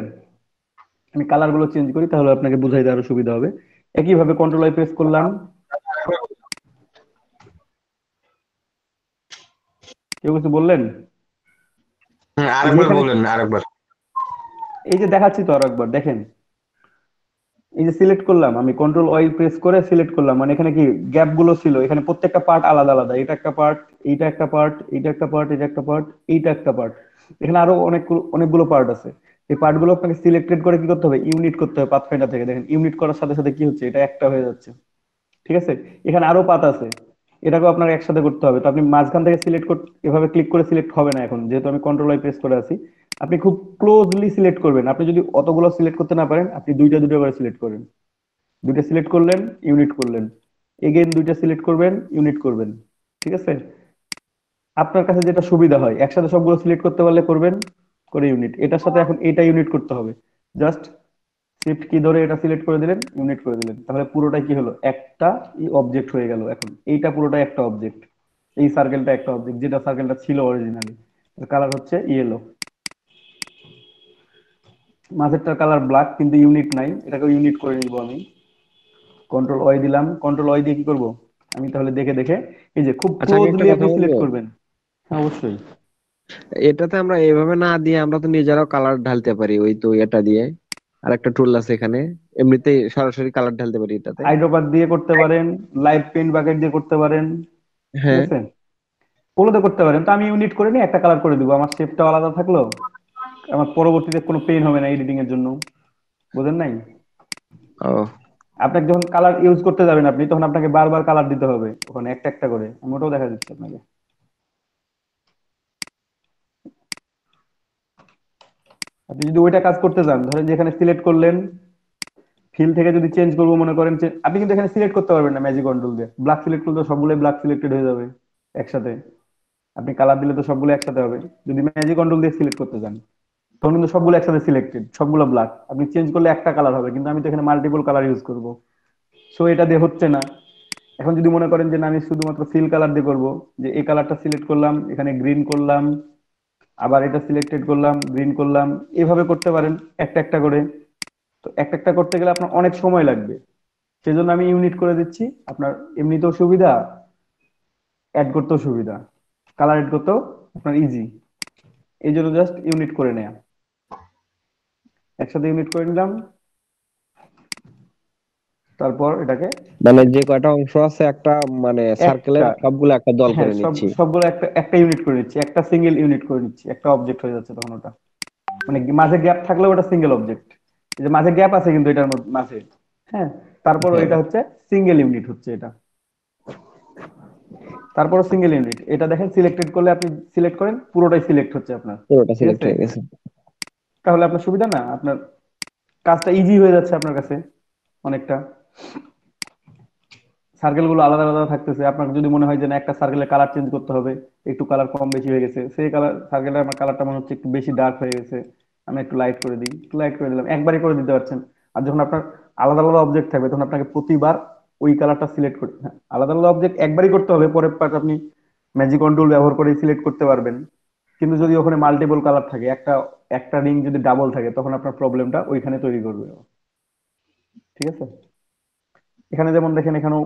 আমি কালার গুলো চেঞ্জ করি তাহলে আপনাকে বুঝাইতে আরো সুবিধা হবে। একইভাবে কন্ট্রোল আই প্রেস করলাম। কেউ কিছু বললেন? এই যে আরেকবার এখানে বলেন, আরেকবার। এই যে দেখাচ্ছি তো আরো একবার দেখেন, এই যে সিলেক্ট করলাম আমি কন্ট্রোল ওয়াই প্রেস করে সিলেক্ট করলাম, মানে এখানে কি গ্যাপ গুলো ছিল, এখানে প্রত্যেকটা পার্ট আলাদা আলাদা, এটা একটা পার্ট, এইটা একটা পার্ট, এইটা একটা পার্ট, এটা একটা পার্ট, এইটা একটা পার্ট, এখানে আরো অনেকগুলো পার্ট আছে। এই পার্ট গুলো আপনাকে সিলেক্টেড করে কি করতে হবে, ইউনিট করতে হবে পাথফাইন্ডার থেকে। দেখেন ইউনিট করার সাথে সাথে কি হচ্ছে, এটা একটা হয়ে যাচ্ছে। ঠিক আছে? এখানে আরো পাত আছে, এটাকেও আপনার একসাথে করতে হবে। তো আপনি মাঝখান থেকে সিলেক্ট করতে এভাবে ক্লিক করে সিলেক্ট হবে না এখন, যেহেতু আমি কন্ট্রোল আই প্রেস করে আছি। আপনি খুব ক্লোজলি সিলেক্ট করবেন। আপনি যদি অতগুলো সিলেক্ট করতে না পারেন, আপনি দুইটা দুইটা করে সিলেক্ট করেন। দুইটা সিলেক্ট করলেন, ইউনিট করলেন, এগেইন দুইটা সিলেক্ট করবেন, ইউনিট করবেন। ঠিক আছে? আপনার কাছে যেটা সুবিধা হয়, একসাথে সবগুলো সিলেক্ট করতে পারলে করবেন, করে ইউনিট। এটার সাথে এখন এটা ইউনিট করতে হবে, জাস্ট শিফট কি ধরে এটা সিলেক্ট করে দিলেন, ইউনিট করে দিলেন, তাহলে পুরোটাই কি হলো, একটা অবজেক্ট হয়ে গেল। এখন এইটা পুরোটাই একটা অবজেক্ট, এই সার্কেলটা একটা অবজেক্ট, যেটা সার্কেলটা ছিল অরিজিনালি। কালার হচ্ছে ইয়েলো, মাঝেরটার কালার ব্ল্যাক, কিন্তু ইউনিট নাই, এটাকে ইউনিট করে নিব আমি। কন্ট্রোল ওয়াই দিলাম। কন্ট্রোল ওয়াই দিয়ে কি করব আমি তাহলে দেখে দেখে, এই যে খুব আচ্ছা, আমি একটা ক্লোজলি কথা আপনি বলবো। সিলেক্ট করবেন। হ্যাঁ অবশ্যই। এটাতে আমরা এইভাবে না দিয়ে আমরা তো নিজেরাও কালার ঢালতে পারি, ওই তো এটা দিয়ে। আর একটা টুল আছে এখানে, এমনিতেই সরাসরি কালার ঢালতে পারি এটাতে। আইড্রোপার দিয়ে করতে পারেন, লাইভ পেইন্ট বাকেট দিয়ে করতে পারেন। ঠিক হ্যাঁ। আছে? ওগুলোতে করতে পারেন। তো আমি ইউনিট করে নিয়ে একটা কালার করে দিব, আমার শেপটা আলাদা থাকলো, আমার পরবর্তীতে কোনো পেইন হবে না এডিটিং এর জন্য। বুঝেন নাই? ও, আপনাকে যখন কালার ইউজ করতে যাবেন আপনি, তখন আপনাকে বারবার কালার দিতে হবে ওখানে একটা একটা করে। আমি ওটাও দেখা দিচ্ছি আপনাকে। আপনি যদি ওইটা কাজ করতে যান, ধরেন যে এখানে সিলেক্ট করলেন, ফিল থেকে যদি চেঞ্জ করবো মনে করেন, আপনি কিন্তু এখানে সিলেক্ট করতে পারবেন না ম্যাজিক কন্ট্রোল দিয়ে। ব্ল্যাক সিলেক্ট করলে তো সবগুলোই ব্ল্যাক সিলেক্টেড হয়ে যাবে একসাথে। আপনি কালার দিলে তো সবগুলো একসাথে হবে। যদি ম্যাজিক কন্ট্রোল দিয়ে সিলেক্ট করতে যান, তখন কিন্তু সবগুলো একসাথে সিলেক্টেড, সবগুলো ব্ল্যাক। আপনি চেঞ্জ করলে একটা কালার হবে, কিন্তু আমি তো এখানে মাল্টিপল কালার ইউজ করব, সো এটা দিয়ে হচ্ছে না। এখন যদি মনে করেন যে না আমি শুধুমাত্র ফিল কালার দিয়ে করবো, যে এই কালারটা সিলেক্ট করলাম, এখানে গ্রিন করলাম, আবার এটা সিলেক্টেড করলাম, গ্রিন করলাম, এভাবে করতে পারেন একটা একটা করে। তো একটা একটা করতে গেলে আপনার অনেক সময় লাগবে, সেজন্য আমি ইউনিট করে দিচ্ছি। আপনার এমনিতেও সুবিধা, অ্যাড করতেও সুবিধা, কালার এড করতেও আপনার ইজি। এই জন্য জাস্ট ইউনিট করে নেয়া। একসাথে ইউনিট করে নিলাম, তারপর এটাকে মানে যে কয়টা অংশ আছে একটা, মানে সার্কেলের একটা, সবগুলো একটা দল হ্যাঁ করে নিচ্ছি। সবগুলো একটা একটা ইউনিট করে নিচ্ছি, একটা সিঙ্গেল ইউনিট করে নিচ্ছি, একটা অবজেক্ট হয়ে যাচ্ছে তখন ওটা। মানে মাঝে গ্যাপ থাকলেও ওটা সিঙ্গেল অবজেক্ট। এই যে মাঝে গ্যাপ আছে কিন্তু এটার মাঝে, হ্যাঁ, তারপর হ্যাঁ, এটা হচ্ছে সিঙ্গেল ইউনিট হচ্ছে এটা। তারপর সিঙ্গেল ইউনিট, এটা দেখেন সিলেক্টেড করলে আপনি সিলেক্ট করেন, পুরোটাই সিলেক্ট হচ্ছে আপনার। পুরোটা ঠিক সিলেক্ট আছে? হয়ে গেছে। তাহলে আপনার সুবিধা না, আপনার কাজটা ইজি হয়ে যাচ্ছে আপনার কাছে অনেকটা। সার্কেল গুলো আলাদা আলাদা থাকতেছে, আপনার যদি মনে হয় যে না একটা সার্কেলের কালার চেঞ্জ করতে হবে, একটু কালার কম বেশি হয়ে গেছে, সেই কালার সার্কেলের আমার কালারটা মনে হচ্ছে একটু বেশি ডার্ক হয়ে গেছে, আমি একটু লাইট করে দিই, একটু লাইট করে দিলাম, একবারই করে দিতে পারছেন। আর যখন আপনার আলাদা আলাদা অবজেক্ট থাকবে, তখন আপনাকে প্রতিবার ওই কালারটা সিলেক্ট করে, হ্যাঁ, আলাদা আলাদা অবজেক্ট একবারই করতে হবে, পরের পার্ট আপনি ম্যাজিক কন্ট্রোল ব্যবহার করে সিলেক্ট করতে পারবেন। কিন্তু যদি ওখানে মাল্টিপল কালার থাকে, একটা একটা রিং যদি ডাবল থাকে, তখন আপনার প্রবলেমটা ওইখানে তৈরি করবে। ঠিক আছে? এখানে যেমন দেখেন, এখানেও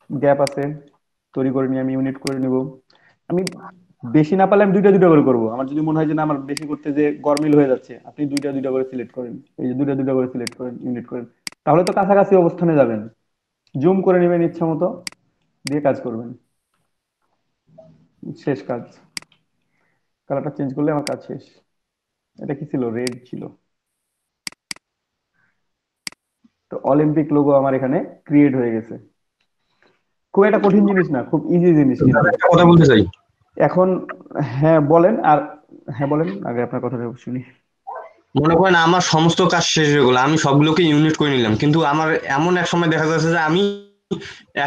গ্যাপ আছে, তৈরি করে নিয়ে আমি ইউনিট করে নিব। আমি বেশি না পারলে আমি দুইটা দুইটা করে করবো। আমার যদি মনে হয় যে না আমার বেশি করতে যে গরমিল হয়ে যাচ্ছে, আপনি দুইটা দুইটা করে সিলেক্ট করেন, এই যে দুইটা দুইটা করে সিলেক্ট করেন, ইউনিট করেন, তাহলে তো কাছাকাছি অবস্থানে যাবেন। জুম করে নেবেন ইচ্ছা মতো, দিয়ে কাজ করবেন, শেষ কাজ। কালারটা চেঞ্জ করলে আমার কাজ শেষ। এটা কি ছিল, রেড ছিল। তো অলিম্পিক লোগো আমার এখানে ক্রিয়েট হয়ে গেছে। খুব একটা কঠিন জিনিস না, খুব ইজি জিনিস কিন্তু। একটা কথা বলতে চাই। এখন হ্যাঁ বলেন, আর হ্যাঁ বলেন, আগে আপনার কথাটা শুনি। মনে করেন আমার সমস্ত কাজ শেষ হয়ে গেলো, আমি সবগুলোকে ইউনিট করে নিলাম, কিন্তু আমার এমন এক সময় দেখা যাচ্ছে যে আমি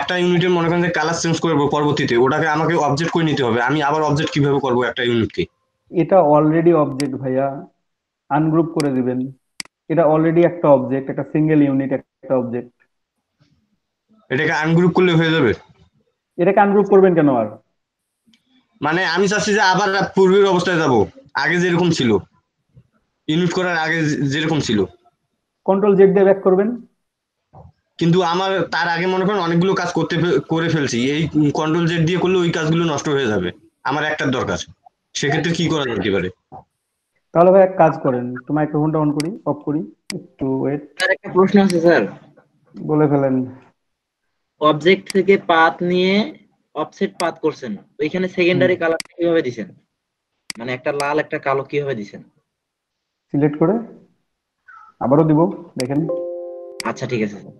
একটা ইউনিটের মনে করেন যে কালার চেঞ্জ করবো, পরবর্তীতে ওটাকে আমাকে অবজেক্ট করে নিতে হবে। আমি আবার অবজেক্ট কিভাবে করবো একটা ইউনিটকে? এটা অলরেডি অবজেক্ট ভাইয়া, আনগ্রুপ করে দিবেন। এটা অলরেডি একটা অবজেক্ট, একটা সিঙ্গেল ইউনিট, একটা অবজেক্ট। এটাকে আনগ্রুপ করলে হয়ে যাবে? এটাকে আনগ্রুপ করবেন কেন আর? মানে আমি চাচ্ছি যে আবার পূর্বের অবস্থায় যাব, আগে যেরকম ছিল, ইউনিট করার আগে যেরকম ছিল। কন্ট্রোল জেড দিয়ে ব্যাক করবেন। কিন্তু আমার তার আগে মনে করেন অনেকগুলো কাজ করে ফেলছি, এই কন্ট্রোল জেড দিয়ে করলে ওই কাজগুলো নষ্ট হয়ে যাবে, আমার একটার দরকার। সেক্ষেত্রে কি করা যেতে পারে? তাহলে ভাই এক কাজ করেন, একটু মাইক্রোফোনটা অন করি, অফ করি, একটু ওয়েট। স্যার একটা প্রশ্ন আছে স্যার, বলে ফেলেন। অবজেক্ট থেকে পাথ নিয়ে অফসেট পাথ করছেন, ওইখানে সেকেন্ডারি কালার কিভাবে দিছেন? মানে একটা লাল একটা কালো কিভাবে দিছেন? সিলেক্ট করে আবারও দিব, দেখেন। আচ্ছা ঠিক আছে স্যার।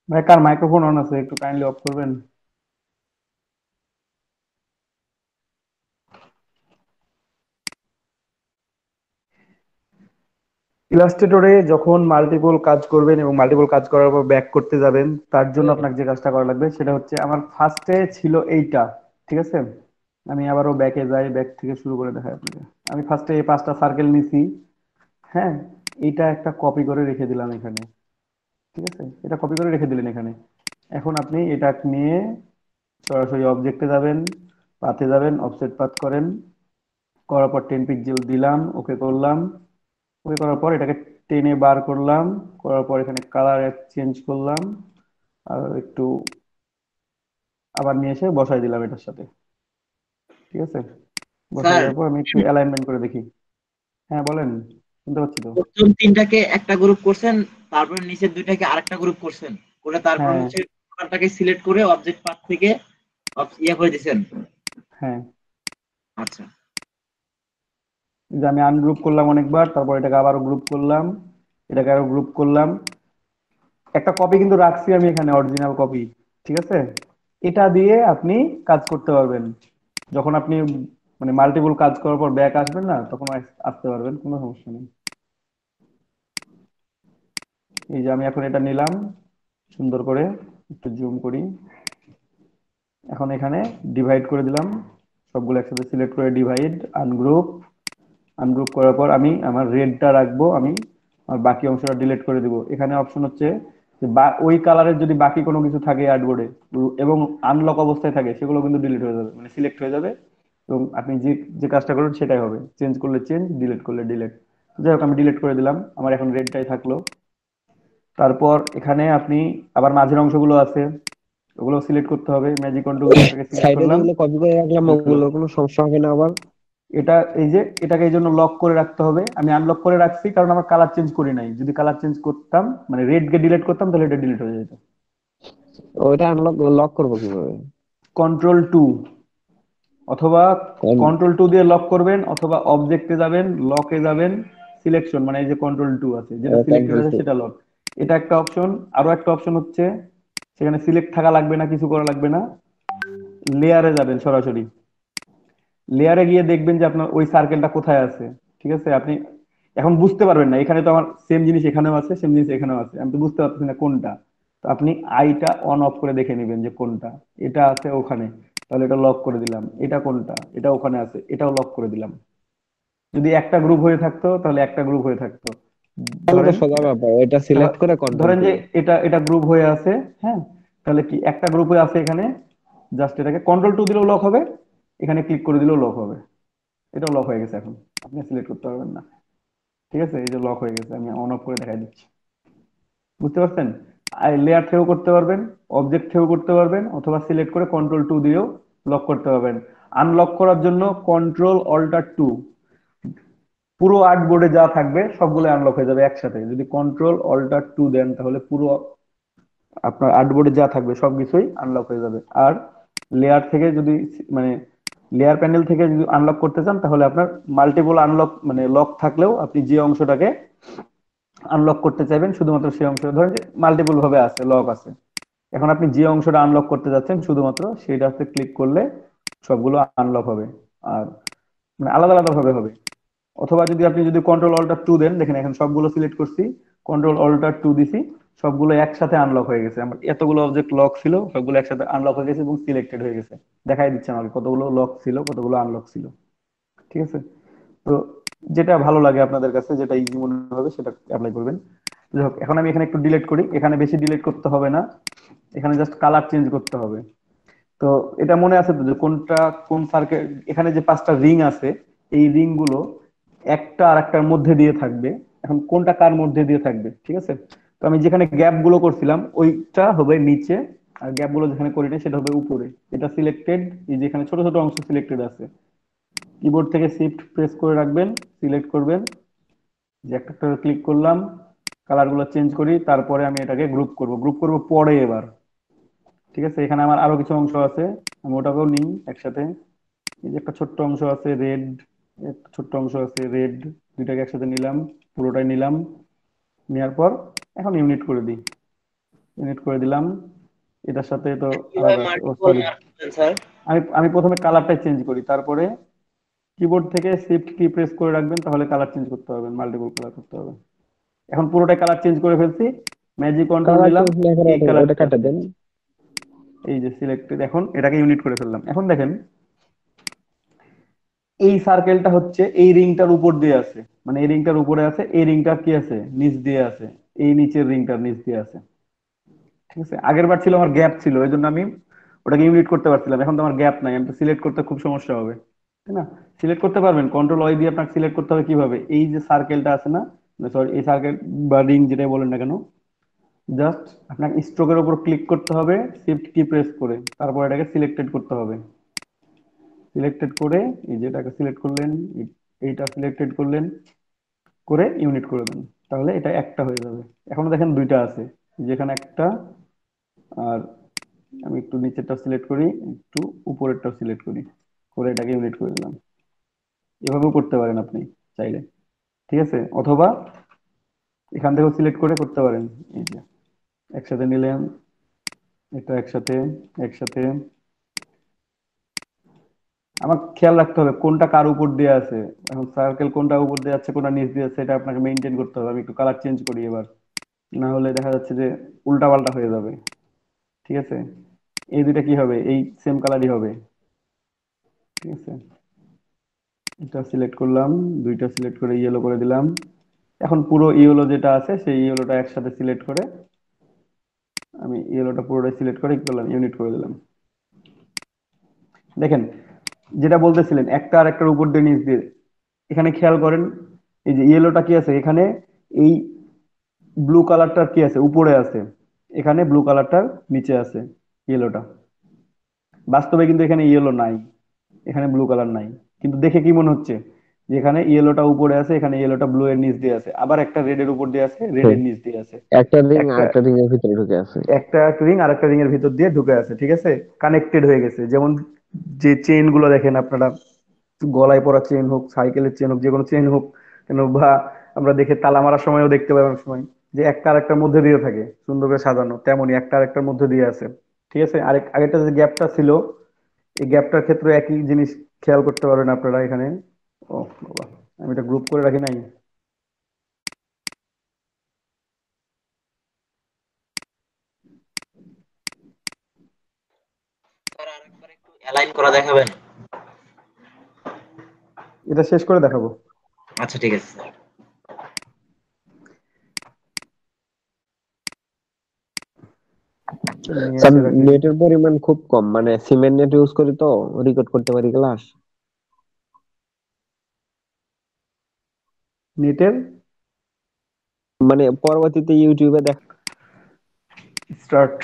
ভাই কার মাইক্রোফোন অন আছে একটু কাইন্ডলি অফ করবেন। ইলাস্ট্রেটরে যখন মাল্টিপল কাজ করবেন এবং মাল্টিপল কাজ করার পর ব্যাক করতে যাবেন, তার জন্য আপনাকে যে কাজটা করা লাগবে সেটা হচ্ছে, আমার ফার্স্টে ছিল এইটা, ঠিক আছে? আমি আবারও ব্যাকে যাই, ব্যাক থেকে শুরু করে দেখাই আপনাকে। আমি ফার্স্টে এই 5টা সার্কেল নিছি, হ্যাঁ, এইটা একটা কপি করে রেখে দিলাম এখানে, ঠিক আছে? এটা কপি করে রেখে দিলেন এখানে। এখন আপনি এটা নিয়ে সরাসরি অবজেক্টে যাবেন, পাথে যাবেন, অফসেট পাথ করেন, করার পর 10 পিক্সেল দিলাম, ওকে করলাম। ওকে করার পর এটাকে টেনে বার করলাম, করার পর এখানে কালার চেঞ্জ করলাম, আর একটু আবার নিয়ে এসে বসাই দিলাম এটার সাথে, ঠিক আছে? বসাই স্যার দেওয়ার পর আমি একটু অ্যালাইনমেন্ট করে দেখি। হ্যাঁ বলেন, শুনতে পাচ্ছি তো। প্রথম তিনটাকে একটা গ্রুপ করছেন, তারপর নিচের দুইটাকে আরেকটা গ্রুপ করছেন, করে তারপর হ্যাঁ হচ্ছে কালারটাকে সিলেক্ট করে অবজেক্ট পাথ থেকে ইয়া করে দিছেন। হ্যাঁ, আচ্ছা এই যে আমি আনগ্রুপ করলাম অনেকবার, তারপর এটাকে আবারও গ্রুপ করলাম, এটাকে আরো গ্রুপ করলাম। একটা কপি কিন্তু রাখছি আমি এখানে, অরিজিনাল কপি, ঠিক আছে? এটা দিয়ে আপনি কাজ করতে পারবেন। যখন আপনি মানে মাল্টিপল কাজ করার পর ব্যাক আসবেন না, তখন আসতে পারবেন, কোনো সমস্যা নেই। এই যে আমি এখন এটা নিলাম সুন্দর করে, একটু জুম করি। এখন এখানে ডিভাইড করে দিলাম, সবগুলো একসাথে সিলেক্ট করে ডিভাইড, আনগ্রুপ। আনগ্রুপ করার পর আমি আমার রেডটা রাখবো, আমি আর বাকি অংশটা ডিলিট করে দিব। এখানে অপশন হচ্ছে যে ওই কালারের যদি বাকি কোনো কিছু থাকে অ্যাডবোর্ডে এবং আনলক অবস্থায় থাকে, সেগুলো কিন্তু ডিলিট হয়ে যাবে, মানে সিলেক্ট হয়ে যাবে, এবং আপনি যে যে কাজটা করবেন সেটাই হবে। চেঞ্জ করলে চেঞ্জ, ডিলিট করলে ডিলিট। যাই হোক, আমি ডিলিট করে দিলাম, আমার এখন রেডটাই থাকলো। তারপর এখানে আপনি আবার মাঝের অংশগুলো আছে, ওগুলো সিলেক্ট করতে হবে। ম্যাজিক কন্ট্রোলটাকে সিলেক্ট সাইডে করলাম, যেগুলো কপি করে রাখলাম ওগুলো কোনো সমস্যা হবে না আবার? এটা এই যে এটাকে এই জন্য লক করে রাখতে হবে। আমি আনলক করে রাখছি কারণ আমার কালার চেঞ্জ করি নাই। যদি কালার চেঞ্জ করতাম, মানে রেড কে ডিলিট করতাম, তাহলে এটা ডিলিট হয়ে যেত। ওইটা আনলক লক করবো কিভাবে? কন্ট্রোল টু, অথবা কোন কন্ট্রোল টু দিয়ে লক করবেন, অথবা অবজেক্টে যাবেন, লকে যাবেন, সিলেকশন, মানে এই যে কন্ট্রোল টু আছে, যেটা সিলেক্টেড কন্ট্রোল আছে টু? সেটা লক। এটা একটা অপশন। আরো একটা অপশন হচ্ছে, সেখানে সিলেক্ট থাকা লাগবে না, কিছু করা লাগবে না, লেয়ারে যাবেন সরাসরি। লেয়ারে গিয়ে দেখবেন যে আপনার ওই সার্কেলটা কোথায় আছে, ঠিক আছে? আপনি এখন বুঝতে পারবেন না, এখানে তো আমার সেম জিনিস এখানেও আছে, সেম জিনিস এখানেও আছে, আমি তো বুঝতে পারতেছি না কোনটা। তো আপনি আইটা অন অফ করে দেখে নেবেন যে কোনটা। এটা আছে ওখানে, তাহলে এটা লক করে দিলাম। এটা কোনটা, এটা ওখানে আছে, এটাও লক করে দিলাম। যদি একটা গ্রুপ হয়ে থাকতো তাহলে একটা গ্রুপ হয়ে থাকতো। তাহলে তো ধরেন সোজা ব্যাপার, এটা সিলেক্ট করে কন্ট্রোল ধরেন টু। যে এটা এটা গ্রুপ হয়ে আছে, হ্যাঁ, তাহলে কি একটা গ্রুপ হয়ে আছে এখানে, জাস্ট এটাকে কন্ট্রোল টু দিলেও লক হবে, এখানে ক্লিক করে দিলেও লক হবে। এটাও লক হয়ে গেছে। এখন আপনি সিলেক্ট করতে পারবেন না। ঠিক আছে, এই যে লক হয়ে গেছে, আমি অন অফ করে দেখাই দিচ্ছি। বুঝতে পারছেন? আর লেয়ার থেকেও করতে পারবেন, অবজেক্ট থেকেও করতে পারবেন, অথবা সিলেক্ট করে কন্ট্রোল 2 দিয়েও লক করতে পারবেন। আনলক করার জন্য কন্ট্রোল অল্টার 2, পুরো আর্টবোর্ডে যা থাকবে সবগুলো আনলক হয়ে যাবে একসাথে। যদি কন্ট্রোল অল্টার 2 দেন তাহলে পুরো আপনার আর্টবোর্ডে যা থাকবে সবকিছুই আনলক হয়ে যাবে। আর লেয়ার থেকে যদি মানে লেয়ার প্যানেল থেকে যদি আনলক করতে চান তাহলে আপনার মাল্টিপল আনলক মানে লক থাকলেও আপনি যে অংশটাকে আনলক করতে চাইবেন শুধুমাত্র সেই অংশ, ধরেন যে মাল্টিপল ভাবে আছে, লক আছে, এখন আপনি যে অংশটা আনলক করতে যাচ্ছেন শুধুমাত্র সেইটাতে ক্লিক করলে সবগুলো আনলক হবে। আর মানে আলাদা আলাদা ভাবে হবে। অথবা যদি আপনি যদি কন্ট্রোল অল্টার 2 দেন, দেখেন এখন সবগুলো সিলেক্ট করছি, কন্ট্রোল অল্টার 2 দিছি, সবগুলো একসাথে আনলক হয়ে গেছে। আমার এতগুলো অবজেক্ট লক ছিল, সবগুলো একসাথে আনলক হয়ে গেছে এবং সিলেক্টেড হয়ে গেছে। দেখাই দিচ্ছে আমাকে কতগুলো লক ছিল, কতগুলো আনলক ছিল। ঠিক আছে, তো যেটা ভালো লাগে আপনাদের কাছে, যেটা ইজি মনে হবে সেটা অ্যাপ্লাই করবেন। যাই হোক, এখন আমি এখানে একটু ডিলিট করি। এখানে বেশি ডিলিট করতে হবে না, এখানে জাস্ট কালার চেঞ্জ করতে হবে। তো এটা মনে আছে তো যে কোনটা কোন সার্কেল, এখানে যে 5টা রিং আছে এই রিং গুলো একটা আর একটার মধ্যে দিয়ে থাকবে। এখন কোনটা কার মধ্যে দিয়ে থাকবে, ঠিক আছে? তো আমি যেখানে গ্যাপ গুলো করছিলাম ওইটা হবে নিচে, আর গ্যাপ গুলো যেখানে করি না সেটা হবে উপরে। এটা সিলেক্টেড, এই যেখানে ছোট ছোট অংশ সিলেক্টেড আছে, কিবোর্ড থেকে শিফট প্রেস করে রাখবেন, সিলেক্ট করবেন, যে একটা ক্লিক করলাম, কালার গুলো চেঞ্জ করি, তারপরে আমি এটাকে গ্রুপ করব। গ্রুপ করব পরে এবার। ঠিক আছে, এখানে আমার আরো কিছু অংশ আছে, আমি ওটাকেও নিই একসাথে। এই যে একটা ছোট্ট অংশ আছে রেড, একটা ছোট্ট অংশ আছে রেড, দুইটাকে একসাথে নিলাম, পুরোটাই নিলাম। নেওয়ার পর এখন ইউনিট করে দিই, ইউনিট করে দিলাম। এটার সাথে তো কিভাবে আলাদা আছে, ও মাল্টিপল সরি, মার্ক করবেন স্যার? আমি আমি প্রথমে কালারটাই চেঞ্জ করি, তারপরে কিবোর্ড থেকে শিফট কি প্রেস করে রাখবেন, তাহলে কালার চেঞ্জ করতে হবে, মাল্টিপল কালার করতে হবে। এখন পুরোটাই কালার চেঞ্জ করে ফেলছি, ম্যাজিক কন্ট্রোল কালার নিলাম, চেঞ্জ না করে এই ওটা কালারটা, কাটা দেন। এই যে সিলেক্টেড, এখন এটাকে ইউনিট করে ফেললাম। এখন দেখেন এই সার্কেলটা হচ্ছে এই রিংটার উপর দিয়ে আছে, মানে এই রিংটার উপরে আছে, এই রিংটার কি আছে নিচ দিয়ে আছে, এই নিচের রিংটার নিচ দিয়ে আছে। ঠিক আছে, আগের বার ছিল আমার গ্যাপ ছিল, এই জন্য আমি ওটাকে ইউনিট করতে পারছিলাম। এখন তো আমার গ্যাপ নাই, আমি তো সিলেক্ট করতে খুব সমস্যা হবে, তাই না? সিলেক্ট করতে পারবেন, কন্ট্রোল ওয়াই দিয়ে আপনাকে সিলেক্ট করতে হবে কিভাবে, এই যে সার্কেলটা আছে না, সরি এই সার্কেল বা রিং যেটাই বলেন না কেন, জাস্ট আপনাকে স্ট্রোকের উপর ক্লিক করতে হবে শিফট কি প্রেস করে, তারপর এটাকে সিলেক্টেড করতে হবে। সিলেক্টেড করে এই যেটাকে সিলেক্ট করলেন, এইটা সিলেক্টেড করলেন, করে ইউনিট করে দেন, তাহলে এটা একটা হয়ে যাবে। এখনো দেখেন দুইটা আছে, যেখানে একটা, আর আমি একটু নিচেরটা সিলেক্ট করি, একটু উপরেরটা সিলেক্ট করি, করে এটাকে ইউনিট করে দিলাম। এভাবেও করতে পারেন আপনি চাইলে। ঠিক আছে, অথবা এখান থেকেও সিলেক্ট করে করতে পারেন। এই যে একসাথে নিলেন, এটা একসাথে, একসাথে। আমার খেয়াল রাখতে হবে কোনটা কার উপর দিয়ে আছে, এখন সার্কেল কোনটা উপর দিয়ে আছে কোনটা নিচ দিয়ে আছে, এটা আপনাকে মেনটেন করতে হবে। আমি একটু কালার চেঞ্জ করি এবার, না হলে দেখা যাচ্ছে যে উল্টা পাল্টা হয়ে যাবে। ঠিক আছে, এই দুইটা কি হবে, এই সেম কালারই হবে। ঠিক আছে, এটা সিলেক্ট করলাম, দুইটা সিলেক্ট করে ইয়েলো করে দিলাম। এখন পুরো ইয়েলো যেটা আছে সেই ইয়েলোটা একসাথে সিলেক্ট করে, আমি ইয়েলোটা পুরোটাই সিলেক্ট করে কি করলাম, ইউনিট করে দিলাম। দেখেন যেটা বলতেছিলেন একটা আর একটার উপর দিয়ে নিচ দিয়ে, এখানে খেয়াল করেন এই যে ইয়েলোটা কি আছে এখানে, এই ব্লু কালারটার কি আছে উপরে আছে, এখানে ব্লু কালারটার নিচে আছে ইয়েলোটা। বাস্তবে কিন্তু এখানে ইয়েলো নাই, এখানে ব্লু কালার নাই, কিন্তু দেখে কি মনে হচ্ছে যে এখানে ইয়েলোটা উপরে আছে, এখানে ইয়েলোটা ব্লু এর নিচ দিয়ে আছে, আবার একটা রেড এর উপর দিয়ে আছে, রেড হুম, এর নিচ দিয়ে আছে। একটা রিং একটা আর একটা রিং এর ভিতরে ঢুকে আছে। একটা রিং আর একটা রিং এর ভিতর দিয়ে ঢুকে আছে। ঠিক আছে, কানেক্টেড হয়ে গেছে। যেমন যে চেইন গুলো দেখেন আপনারা, গলায় পরা চেইন হোক, সাইকেলের চেইন হোক, যে কোনো চেইন হোক কেন, বা আমরা দেখে তালা মারার সময়ও দেখতে পাই অনেক সময় যে একটা আরেকটার মধ্যে দিয়ে থাকে সুন্দর করে সাজানো, তেমনই একটা আরেকটার মধ্যে দিয়ে আছে। ঠিক আছে, আরেক আগেরটা যে গ্যাপটা ছিল, এই গ্যাপটার ক্ষেত্রে একই জিনিস খেয়াল করতে পারবেন আপনারা এখানে। ও বাবা, আমি এটা গ্রুপ করে রাখি নাই। স্যার আরেকবার একটু অ্যালাইন করা দেখাবেন? এটা শেষ করে দেখাবো। আচ্ছা ঠিক আছে স্যার। নিয়ে স্যার এসে রাখি। নেটের পরিমাণ খুব কম, মানে সিমেন্ট নেট ইউজ করি তো রেকর্ড করতে পারি ক্লাস। নেটের মানে পরবর্তীতে ইউটিউবে দেখ। স্টার্ট।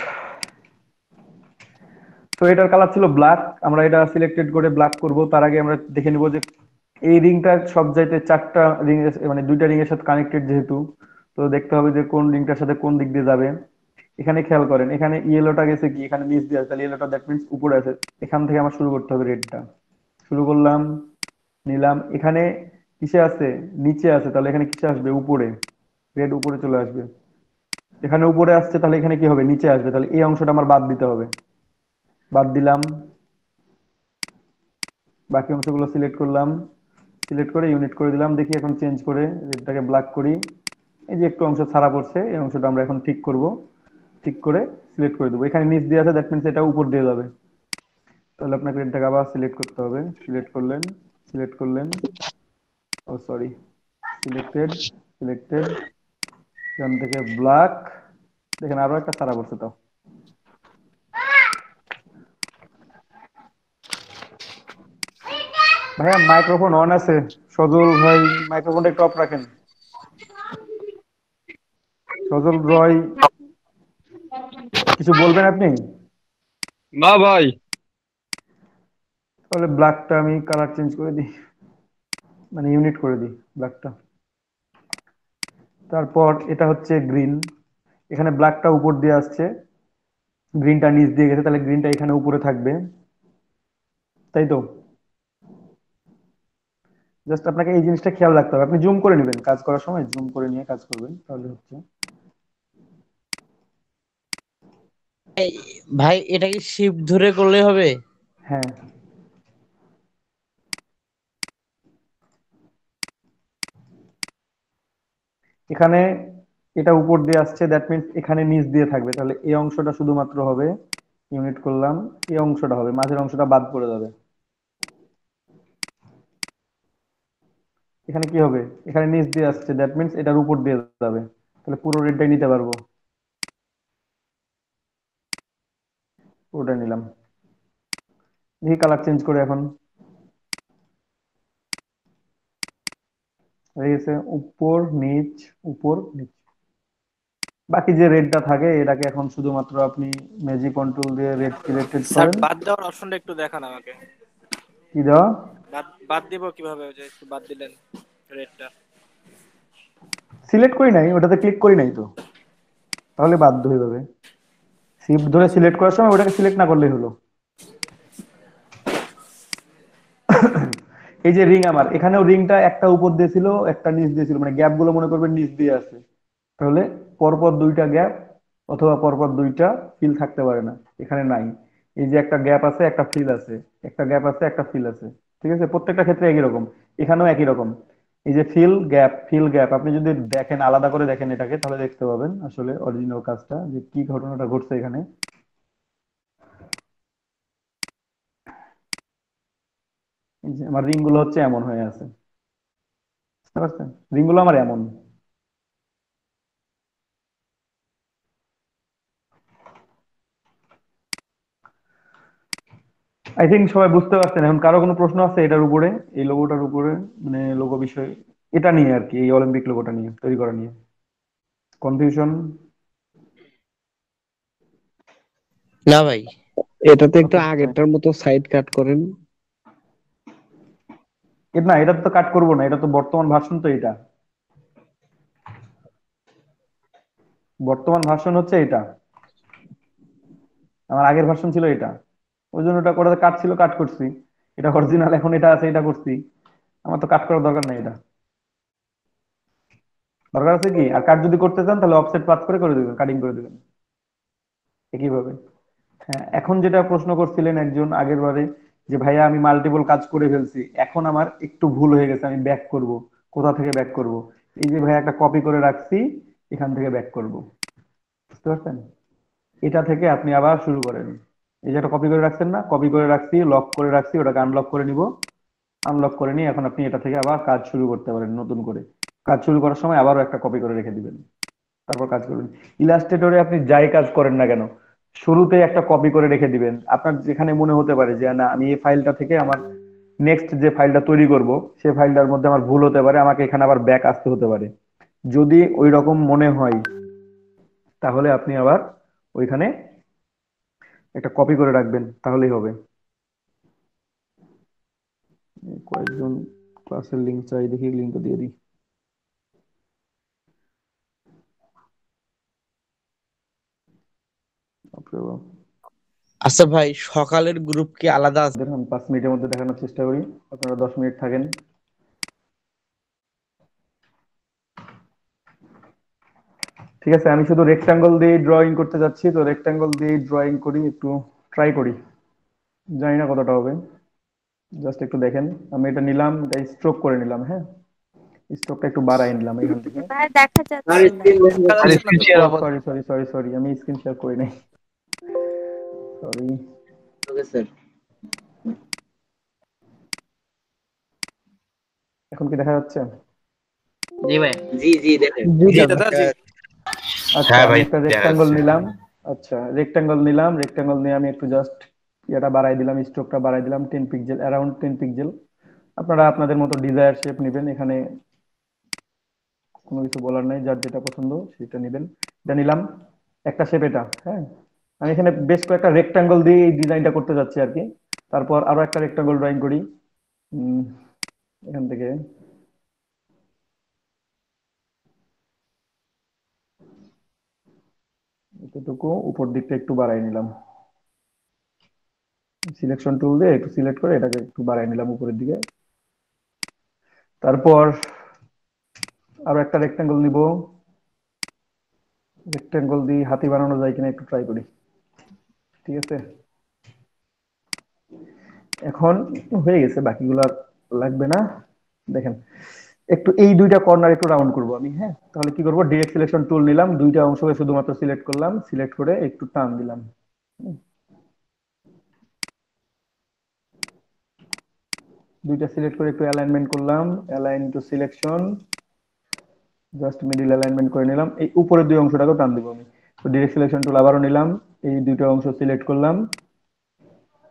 তো এটার কালার ছিল ব্ল্যাক, আমরা এটা সিলেক্টেড করে ব্ল্যাক করব। তার আগে আমরা দেখে নিব যে এই রিংটা সব চাইতে 4টা রিং, মানে 2টা রিং এর সাথে কানেক্টেড যেহেতু, তো দেখতে হবে যে কোন রিংটার সাথে কোন দিক দিয়ে যাবে। এখানে খেয়াল করেন, এখানে ইয়েলোটা গেছে কি, এখানে নিচ দিয়ে আছে, তাহলে ইয়েলোটা দ্যাট মিন্স উপরে আছে। এখান থেকে আমার শুরু করতে হবে রেডটা। শুরু করলাম, নিলাম। এখানে কিসে আছে, নিচে আছে, তাহলে এখানে কিসে আসবে, উপরে। রেড উপরে চলে আসবে। এখানে উপরে আসছে, তাহলে এখানে কি হবে, নিচে আসবে। তাহলে এই অংশটা আমার বাদ দিতে হবে। বাদ দিলাম, বাকি অংশগুলো সিলেক্ট করলাম, সিলেক্ট করে ইউনিট করে দিলাম। দেখি এখন চেঞ্জ করে রেডটাকে ব্ল্যাক করি। এই যে একটু অংশ ছাড়া পড়ছে, এই অংশটা আমরা এখন ঠিক করব। ঠিক করে সিলেক্ট করে দেবো। এখানে নিচ দিয়ে আছে, দ্যাট মিন্স এটা উপর দিয়ে যাবে। তাহলে আপনাকে রেডটাকে আবার সিলেক্ট করতে হবে। সিলেক্ট করলেন, সিলেক্ট করলেন, ও সরি, সিলেক্টেড, সিলেক্টেড, এখান থেকে ব্ল্যাক। দেখেন আরো একটা ছাড়া পড়ছে। তো ভাইয়া মাইক্রোফোন অন আছে, সজল ভাই মাইক্রোফোনটা একটু অফ রাখেন। সজল রয়, কিছু বলবেন আপনি? না ভাই। তাহলে ব্ল্যাকটা আমি কালার চেঞ্জ করে দিই, মানে ইউনিট করে দিই ব্ল্যাকটা। তারপর এটা হচ্ছে গ্রিন, এখানে ব্ল্যাকটা উপর দিয়ে আসছে, গ্রিনটা নিচ দিয়ে গেছে, তাহলে গ্রিনটা এখানে উপরে থাকবে, তাই তো? জাস্ট আপনাকে এই জিনিসটা খেয়াল রাখতে হবে। আপনি জুম করে নেবেন, কাজ করার সময় জুম করে নিয়ে কাজ করবেন, তাহলে হচ্ছে। ভাই এটা কি শিফট ধরে করলে হবে? হ্যাঁ, এখানে এটা উপর দিয়ে আসছে, দ্যাট মিন্স এখানে নিচ দিয়ে থাকবে, তাহলে এই অংশটা শুধুমাত্র হবে। ইউনিট করলাম, এই অংশটা হবে, মাঝের অংশটা বাদ পড়ে যাবে। এখানে কি হবে, এখানে নিচ দিয়ে আসছে, দ্যাট মিন্স এটার উপর দিয়ে যাবে, তাহলে পুরো রেডটাই নিতে পারবো। পুরোটা নিলাম। দেখি কালার চেঞ্জ করে এখন হয়ে গেছে, উপর নিচ, উপর নিচ। বাকি যে রেডটা থাকে এটাকে এখন শুধুমাত্র আপনি ম্যাজিক কন্ট্রোল দিয়ে রেড সিলেক্টেড স্যার করেন। বাদ দেওয়ার অপশনটা একটু দেখান আমাকে। কি দেওয়া? বাদ বাদ দিব কিভাবে, ওই যে একটু বাদ দিলেন রেটটা? সিলেক্ট করি নাই, ওটাতে ক্লিক করি নাই তো, তাহলে বাধ্য হয়ে যাবে। শিফট ধরে সিলেক্ট করার সময় ওটাকে সিলেক্ট না করলেই হলো। এই যে রিং, আমার এখানেও রিংটা একটা উপর দিয়ে ছিল, একটা নিচ দিয়ে ছিল, মানে গ্যাপ গুলো মনে করবেন নিচ দিয়ে আছে। তাহলে পরপর 2টা গ্যাপ অথবা পরপর 2টা ফিল থাকতে পারে না, এখানে নাই। এই যে একটা গ্যাপ আছে, একটা ফিল আছে, একটা গ্যাপ আছে, একটা ফিল আছে, ঠিক আছে? প্রত্যেকটা ক্ষেত্রে একই রকম, এখানেও একই রকম। এই যে ফিল গ্যাপ, ফিল গ্যাপ, আপনি যদি দেখেন আলাদা করে দেখেন এটাকে, তাহলে দেখতে পাবেন আসলে অরিজিনাল কাজটা, যে কি ঘটনাটা ঘটছে এখানে। এই যে আমার রিং গুলো হচ্ছে এমন হয়ে আছে, বুঝতে পারছেন? রিং গুলো আমার এমন। আই থিঙ্ক সবাই বুঝতে পারছেন। এখন কারো কোনো প্রশ্ন আছে এটার উপরে, এই লোগোটার উপরে, মানে লোগো বিষয় এটা নিয়ে আর কি, এই অলিম্পিক লোগোটা নিয়ে, তৈরি করা নিয়ে কনফিউশন? না ভাই। এটাতে একটু ওকে, আগেরটার মতো সাইড কাট করেন। না এটা তো কাট করবো না, এটা তো বর্তমান ভার্সন, তো এটা বর্তমান ভার্সন হচ্ছে এটা, আমার আগের ভার্সন ছিল এটা, ওই জন্য ওটা করে কাট ছিল, কাট করছি। এটা অরিজিনাল, এখন এটা আছে, এটা করছি। আমার তো কাট করার দরকার নাই, এটা দরকার আছে কি? আর কাট যদি করতে চান তাহলে অফসেট পাস করে করে দিবেন, কাটিং করে দিবেন একইভাবে। হ্যাঁ, এখন যেটা প্রশ্ন করছিলেন একজন আগের বারে, যে ভাইয়া আমি মাল্টিপল কাজ করে ফেলছি, এখন আমার একটু ভুল হয়ে গেছে, আমি ব্যাক করব। কোথা থেকে ব্যাক করব? এই যে ভাইয়া একটা কপি করে রাখছি, এখান থেকে ব্যাক করব, বুঝতে পারছেন? এটা থেকে আপনি আবার শুরু করেন। এই যে একটা কপি করে রাখছেন না, কপি করে রাখছি, লক করে রাখছি, ওটাকে আনলক করে নিব। আনলক করে নিয়ে এখন আপনি এটা থেকে আবার কাজ শুরু করতে পারেন নতুন করে। কাজ শুরু করার সময় আবারও একটা কপি করে রেখে দিবেন, তারপর কাজ করবেন। ইলাস্ট্রেটরে আপনি যাই কাজ করেন না কেন, শুরুতে একটা কপি করে রেখে দিবেন। আপনার যেখানে মনে হতে পারে যে না, আমি এই ফাইলটা থেকে আমার নেক্সট যে ফাইলটা তৈরি করব সেই ফাইলটার মধ্যে আমার ভুল হতে পারে, আমাকে এখানে আবার ব্যাক আসতে হতে পারে। যদি ওই রকম মনে হয় তাহলে আপনি আবার ওইখানে একটা কপি করে রাখবেন, তাহলেই হবে। কয়েকজন ক্লাসের লিংক চাই, দেখি লিংকটা দিয়ে দিই। বাপরে বাপ। আচ্ছা ভাই, সকালের গ্রুপ কি আলাদা আছে? আমি 5 মিনিটের মধ্যে দেখানোর চেষ্টা করি, আপনারা 10 মিনিট থাকেন। ঠিক আছে, আমি শুধু রেক্টাঙ্গল দিয়ে ড্রয়িং করতে যাচ্ছি, তো রেক্টাঙ্গল দিয়ে ড্রয়িং করি, একটু ট্রাই করি, জানি না কতটা হবে, জাস্ট একটু দেখেন। আমি এটা নিলাম, এটা স্ট্রোক করে নিলাম, হ্যাঁ স্ট্রোকটা একটু বাড়াই নিলাম এখান থেকে। ভাই দেখা আর যাচ্ছে না। স্ক্রিন দেখা আর যাচ্ছে না স্ক্রিন তো। Share sorry sorry sorry sorry, আমি স্ক্রিন শেয়ার করি নাই, সরি। Okay sir. এখন কি দেখা যাচ্ছে? জি ভাই, জি জি দেখেন। জি দাদা জি। আচ্ছা, হ্যাঁ আমি ভাই, একটা দেখা রেক্টাঙ্গল যাচ্ছে। নিলাম। আচ্ছা, রেক্টাঙ্গল নিলাম, রেক্টাঙ্গল নিয়ে আমি একটু জাস্ট এটা বাড়াই দিলাম, স্ট্রোকটা বাড়াই দিলাম 10 পিক্সেল, অ্যারাউন্ড 10 পিক্সেল। আপনারা আপনাদের মতো ডিজায়ার শেপ নেবেন, এখানে কোনো কিছু বলার নাই, যার যেটা পছন্দ সেটা নেবেন। এটা নিলাম, একটা শেপ এটা, হ্যাঁ। আমি এখানে বেশ কয়েকটা রেক্টাঙ্গল দিয়ে এই ডিজাইনটা করতে যাচ্ছি আর কি। তারপর আরো একটা রেক্টাঙ্গল ড্রয়িং করি, উম, এখান থেকে। এতটুকু উপর দিকটা একটু বাড়াই নিলাম, সিলেকশন টুল দিয়ে একটু সিলেক্ট করে এটাকে একটু বাড়াই নিলাম উপরের দিকে। তারপর আরো একটা রেক্টাঙ্গল নিব, রেক্টাঙ্গল দিয়ে হাতি বানানো যায় কিনা একটু ট্রাই করি। ঠিক আছে, এখন হয়ে গেছে, বাকিগুলো আর লাগবে না। দেখেন, একটু এই দুইটা কর্নার একটু রাউন্ড করব আমি, হ্যাঁ। তাহলে কি করব, ডিরেক্ট সিলেকশন টুল নিলাম, দুইটা অংশকে শুধুমাত্র সিলেক্ট করলাম, সিলেক্ট করে একটু টান দিলাম। দুইটা সিলেক্ট করে একটু অ্যালাইনমেন্ট করলাম, align two selection, just middle alignment করে নিলাম। এই উপরের দুই অংশটাকেও টান দিব আমি। তো ডিরেক্ট সিলেকশন টুল আবারও নিলাম, এই দুইটা অংশ সিলেক্ট করলাম,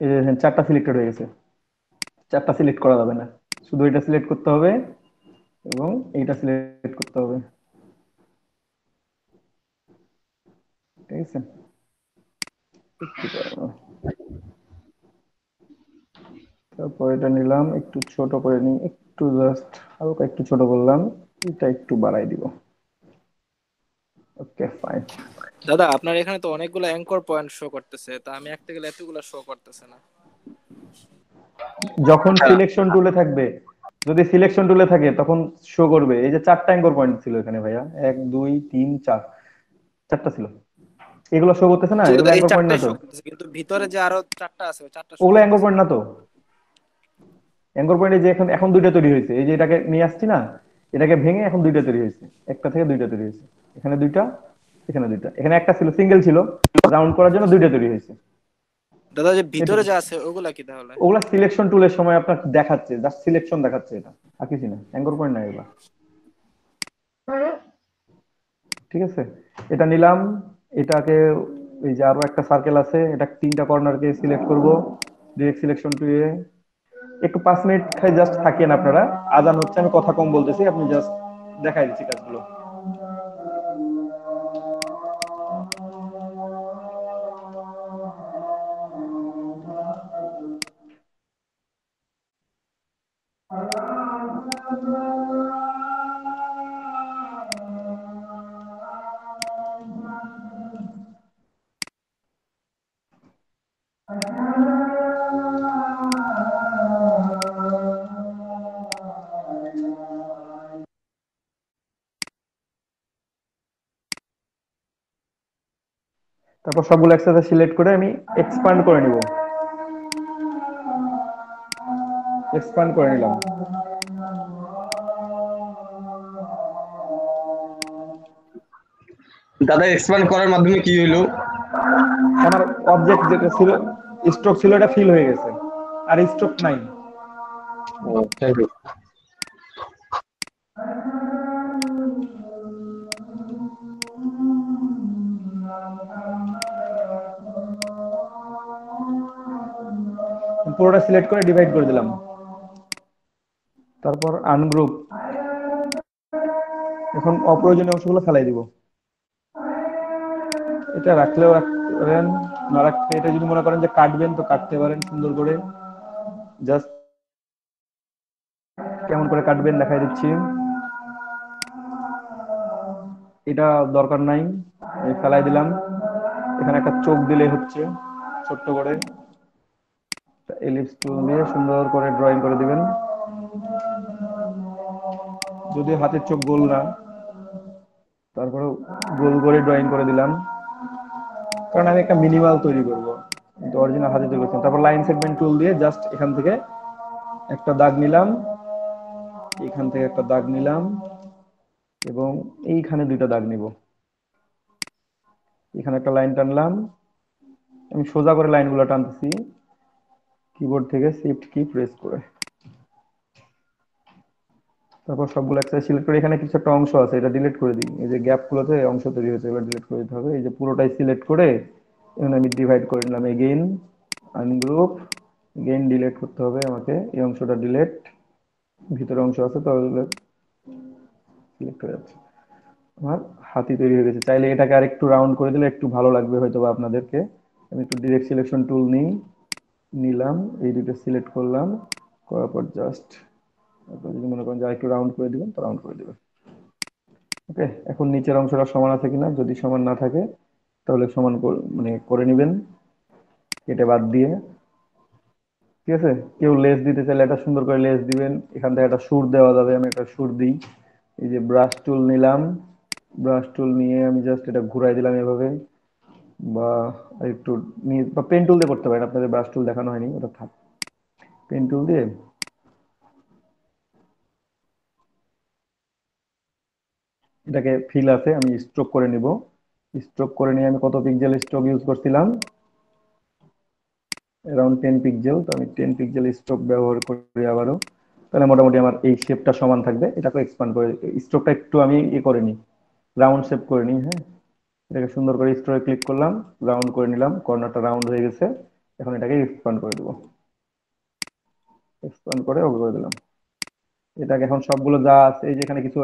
এই যে দেখেন চারটা সিলেক্টেড হয়ে গেছে। চারটা সিলেক্ট করা যাবে না, শুধু এটা সিলেক্ট করতে হবে এবং এইটা সিলেক্ট করতে হবে। ঠিক আছে, তারপর এটা নিলাম, একটু ছোট করে নিই, একটু জাস্ট হালকা একটু ছোট করলাম, এটা একটু বাড়াই দিব। Okay fine. দাদা আপনার এখানে তো অনেকগুলো অ্যাঙ্কর পয়েন্ট শো করতেছে, তা আমি একটা গেলে এতগুলো শো করতেছে না। যখন সিলেকশন টুলে থাকবে, যদি সিলেকশন টুলে থাকে তখন শো করবে। এই যে চারটা অ্যাঙ্কর পয়েন্ট ছিল এখানে ভাইয়া, 1 2 3 4, চারটা ছিল। এগুলো শো করতেছে না, জি এগুলো দাদা, এই অ্যাঙ্কর পয়েন্ট না চারটাই তো, শো করতেছে, কিন্তু ভিতরে যে আরো চারটা আছে ওই চারটা শো ওগুলো অ্যাঙ্কর করতেছে পয়েন্ট না। না তো। অ্যাঙ্কর পয়েন্টে যে এখন এখন দুইটা তৈরি হয়েছে, এই যে এটাকে নিয়ে আসছি না, এটাকে ভেঙে এখন দুইটা তৈরি হয়েছে, একটা থেকে দুইটা তৈরি হয়েছে। এখানে দুইটা, এখানে দুইটা, এখানে একটা ছিল সিঙ্গেল ছিল, রাউন্ড করার জন্য দুইটা তৈরি হয়েছে। দাদা যে ভিতরে এটুকু, যা আছে ওগুলা কি তাহলে? ওগুলা সিলেকশন টুলের সময় আপনার দেখাচ্ছে, জাস্ট সিলেকশন দেখাচ্ছে, এটা আর কিছু না, অ্যাঙ্কর পয়েন্ট না এগুলা। ঠিক আছে, এটা নিলাম, এটাকে এই যে আরো একটা সার্কেল আছে, এটা তিনটা কর্নারকে সিলেক্ট করব, ডিরেক্ট সিলেকশন টুলে একটু 5 মিনিট খাই জাস্ট থাকেন আপনারা। আজান হচ্ছে, আমি কথা কম বলতেছি, আপনি জাস্ট দেখাই দিচ্ছি কাজগুলো। তারপর সবগুলো একসাথে সিলেক্ট করে আমি এক্সপান্ড করে নিব, এক্সপান্ড করে নিলাম। দাদা, এক্সপ্যান্ড করার মাধ্যমে কি হইলো? আমার অবজেক্ট যেটা ছিল, স্ট্রোক ছিল, এটা ফিল হয়ে গেছে, আর স্ট্রোক নাই। Thank you. পুরোটা সিলেক্ট করে ডিভাইড করে দিলাম, তারপর আনগ্রুপ। এখন অপ্রয়োজনীয় অংশগুলো ফেলাই দিব। এটা রাখলেও রাখতে পারেন, না রাখতে, এটা যদি মনে করেন যে কাটবেন তো কাটতে পারেন সুন্দর করে। জাস্ট কেমন করে কাটবেন দেখাই দিচ্ছি। এটা দরকার নাই, আমি ফেলাই দিলাম। এখানে একটা চোখ দিলে হচ্ছে, ছোট্ট করে এলিপস টুল দিয়ে সুন্দর করে ড্রয়িং করে দিবেন। যদি হাতের চোখ গোল না, তারপরে গোল করে ড্রয়িং করে দিলাম, কারণ আমি একটা মিনিমাল তৈরি করব, কিন্তু অরিজিনাল হাতে তৈরি করছি। তারপর লাইন সেগমেন্ট টুল দিয়ে জাস্ট এখান থেকে একটা দাগ নিলাম, এখান থেকে একটা দাগ নিলাম, এবং এইখানে দুইটা দাগ নিব। এখানে একটা লাইন টানলাম, আমি সোজা করে লাইনগুলো টানতেছি কিবোর্ড থেকে শিফট কি প্রেস করে। তারপর সবগুলো একসাথে সিলেক্ট করে এখানে কিছু একটা অংশ আছে এটা ডিলিট করে দিই। এই যে গ্যাপগুলোতে অংশ তৈরি হয়েছে, এগুলো ডিলিট করে দিতে হবে। এই যে পুরোটাই সিলেক্ট করে এখানে আমি ডিভাইড করে নিলাম, এগেইন আনগ্রুপ, এগেইন ডিলিট করতে হবে আমাকে, এই অংশটা ডিলিট, ভিতরে অংশ আছে তো ওগুলো সিলেক্ট হয়ে যাচ্ছে। আমার হাতি তৈরি হয়ে গেছে। চাইলে এটাকে আরেকটু রাউন্ড করে দিলে একটু ভালো লাগবে হয়তো বা আপনাদেরকে। আমি একটু ডিরেক্ট সিলেকশন টুল নিলাম, এই দুটো সিলেক্ট করলাম, করার পর জাস্ট আপনারা যদি মনে করেন যে একটু রাউন্ড করে দিবেন তো রাউন্ড করে দিবেন। ওকে, এখন নিচের অংশটা সমান আছে কিনা, যদি সমান না থাকে তাহলে সমান মানে করে নেবেন কেটে বাদ দিয়ে। ঠিক আছে, কেউ লেস দিতে চাইলে এটা সুন্দর করে লেস দিবেন, এখান থেকে একটা সুর দেওয়া যাবে, আমি একটা সুর দিই। এই যে ব্রাশ টুল নিলাম, ব্রাশ টুল নিয়ে আমি জাস্ট এটা ঘুরাই দিলাম এভাবে, বা একটু বা পেন টুল দিয়ে করতে পারেন, আপনাদের ব্রাশ টুল দেখানো হয়নি, ওটা থাক। পেন টুল দিয়ে এটাকে ফিল আছে, আমি স্ট্রোক করে নিব। স্ট্রোক করে নিয়ে আমি কত পিক্সেল স্ট্রোক ইউজ করছিলাম, অ্যারাউন্ড 10 পিক্সেল, তো আমি 10 পিক্সেল স্ট্রোক ব্যবহার করি আবারও। তাহলে মোটামুটি আমার এই শেপটা সমান থাকবে। এটাকে এক্সপ্যান্ড করে স্ট্রোকটা একটু আমি করে নিই, রাউন্ড শেপ করে নিই। হ্যাঁ, এটাকে সুন্দর করে স্ট্রোকে ক্লিক করলাম, রাউন্ড করে নিলাম, কর্নারটা রাউন্ড হয়ে গেছে। এখন এটাকে এক্সপ্যান্ড করে দেবো, এক্সপ্যান্ড করে ওকে করে দিলাম। এটাকে এখন সবগুলো যা আছে, এই যে এখানে কিছু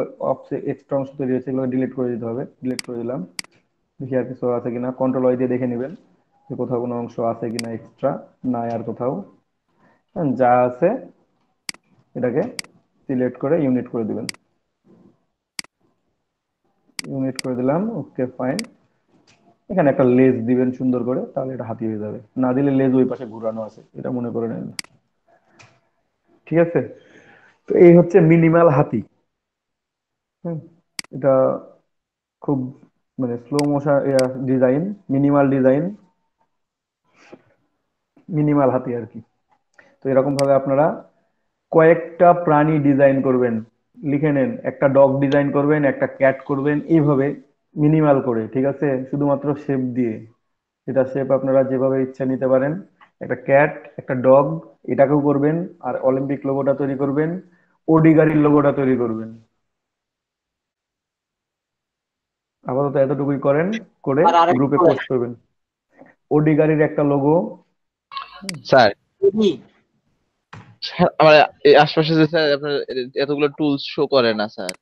এক্সট্রা অংশ তৈরি হয়েছে, এগুলো ডিলিট করে দিতে হবে। ডিলিট করে দিলাম, দেখি আর কিছু আছে কিনা, কন্ট্রোল ওয়াই দিয়ে দেখে নেবেন যে কোথাও কোনো অংশ আছে কিনা এক্সট্রা, নাই আর কোথাও। যা আছে এটাকে সিলেক্ট করে ইউনিট করে দিবেন, ইউনিট করে দিলাম। ওকে ফাইন, এখানে একটা লেজ দিবেন সুন্দর করে, তাহলে এটা হাতি হয়ে যাবে। না দিলে লেজ ওই পাশে ঘুরানো আছে, এটা মনে করে নেন। ঠিক আছে, তো এই হচ্ছে মিনিমাল হাতি। এটা খুব মানে slow motion design, minimal design, minimal হাতি আর কি। তো এরকম ভাবে আপনারা কয়েকটা প্রাণী ডিজাইন করবেন, লিখে নেন, একটা ডগ ডিজাইন করবেন, একটা ক্যাট করবেন, এইভাবে মিনিমাল করে। ঠিক আছে, শুধুমাত্র শেপ দিয়ে, এটা শেপ আপনারা যেভাবে ইচ্ছা নিতে পারেন। একটা ক্যাট, একটা ডগ, এটাকেও করবেন, আর অলিম্পিক লোগোটা তৈরি করবেন, ওডি গাড়ির লোগোটা তৈরি করবেন। আপাতত এতটুকুই করেন, করে আর আরেকটা গ্রুপে বলেন। পোস্ট করবেন। ওডি গাড়ির একটা লোগো, স্যার কি? আমার এই আশপাশে যে স্যার আপনার এতগুলো টুলস শো করে না স্যার।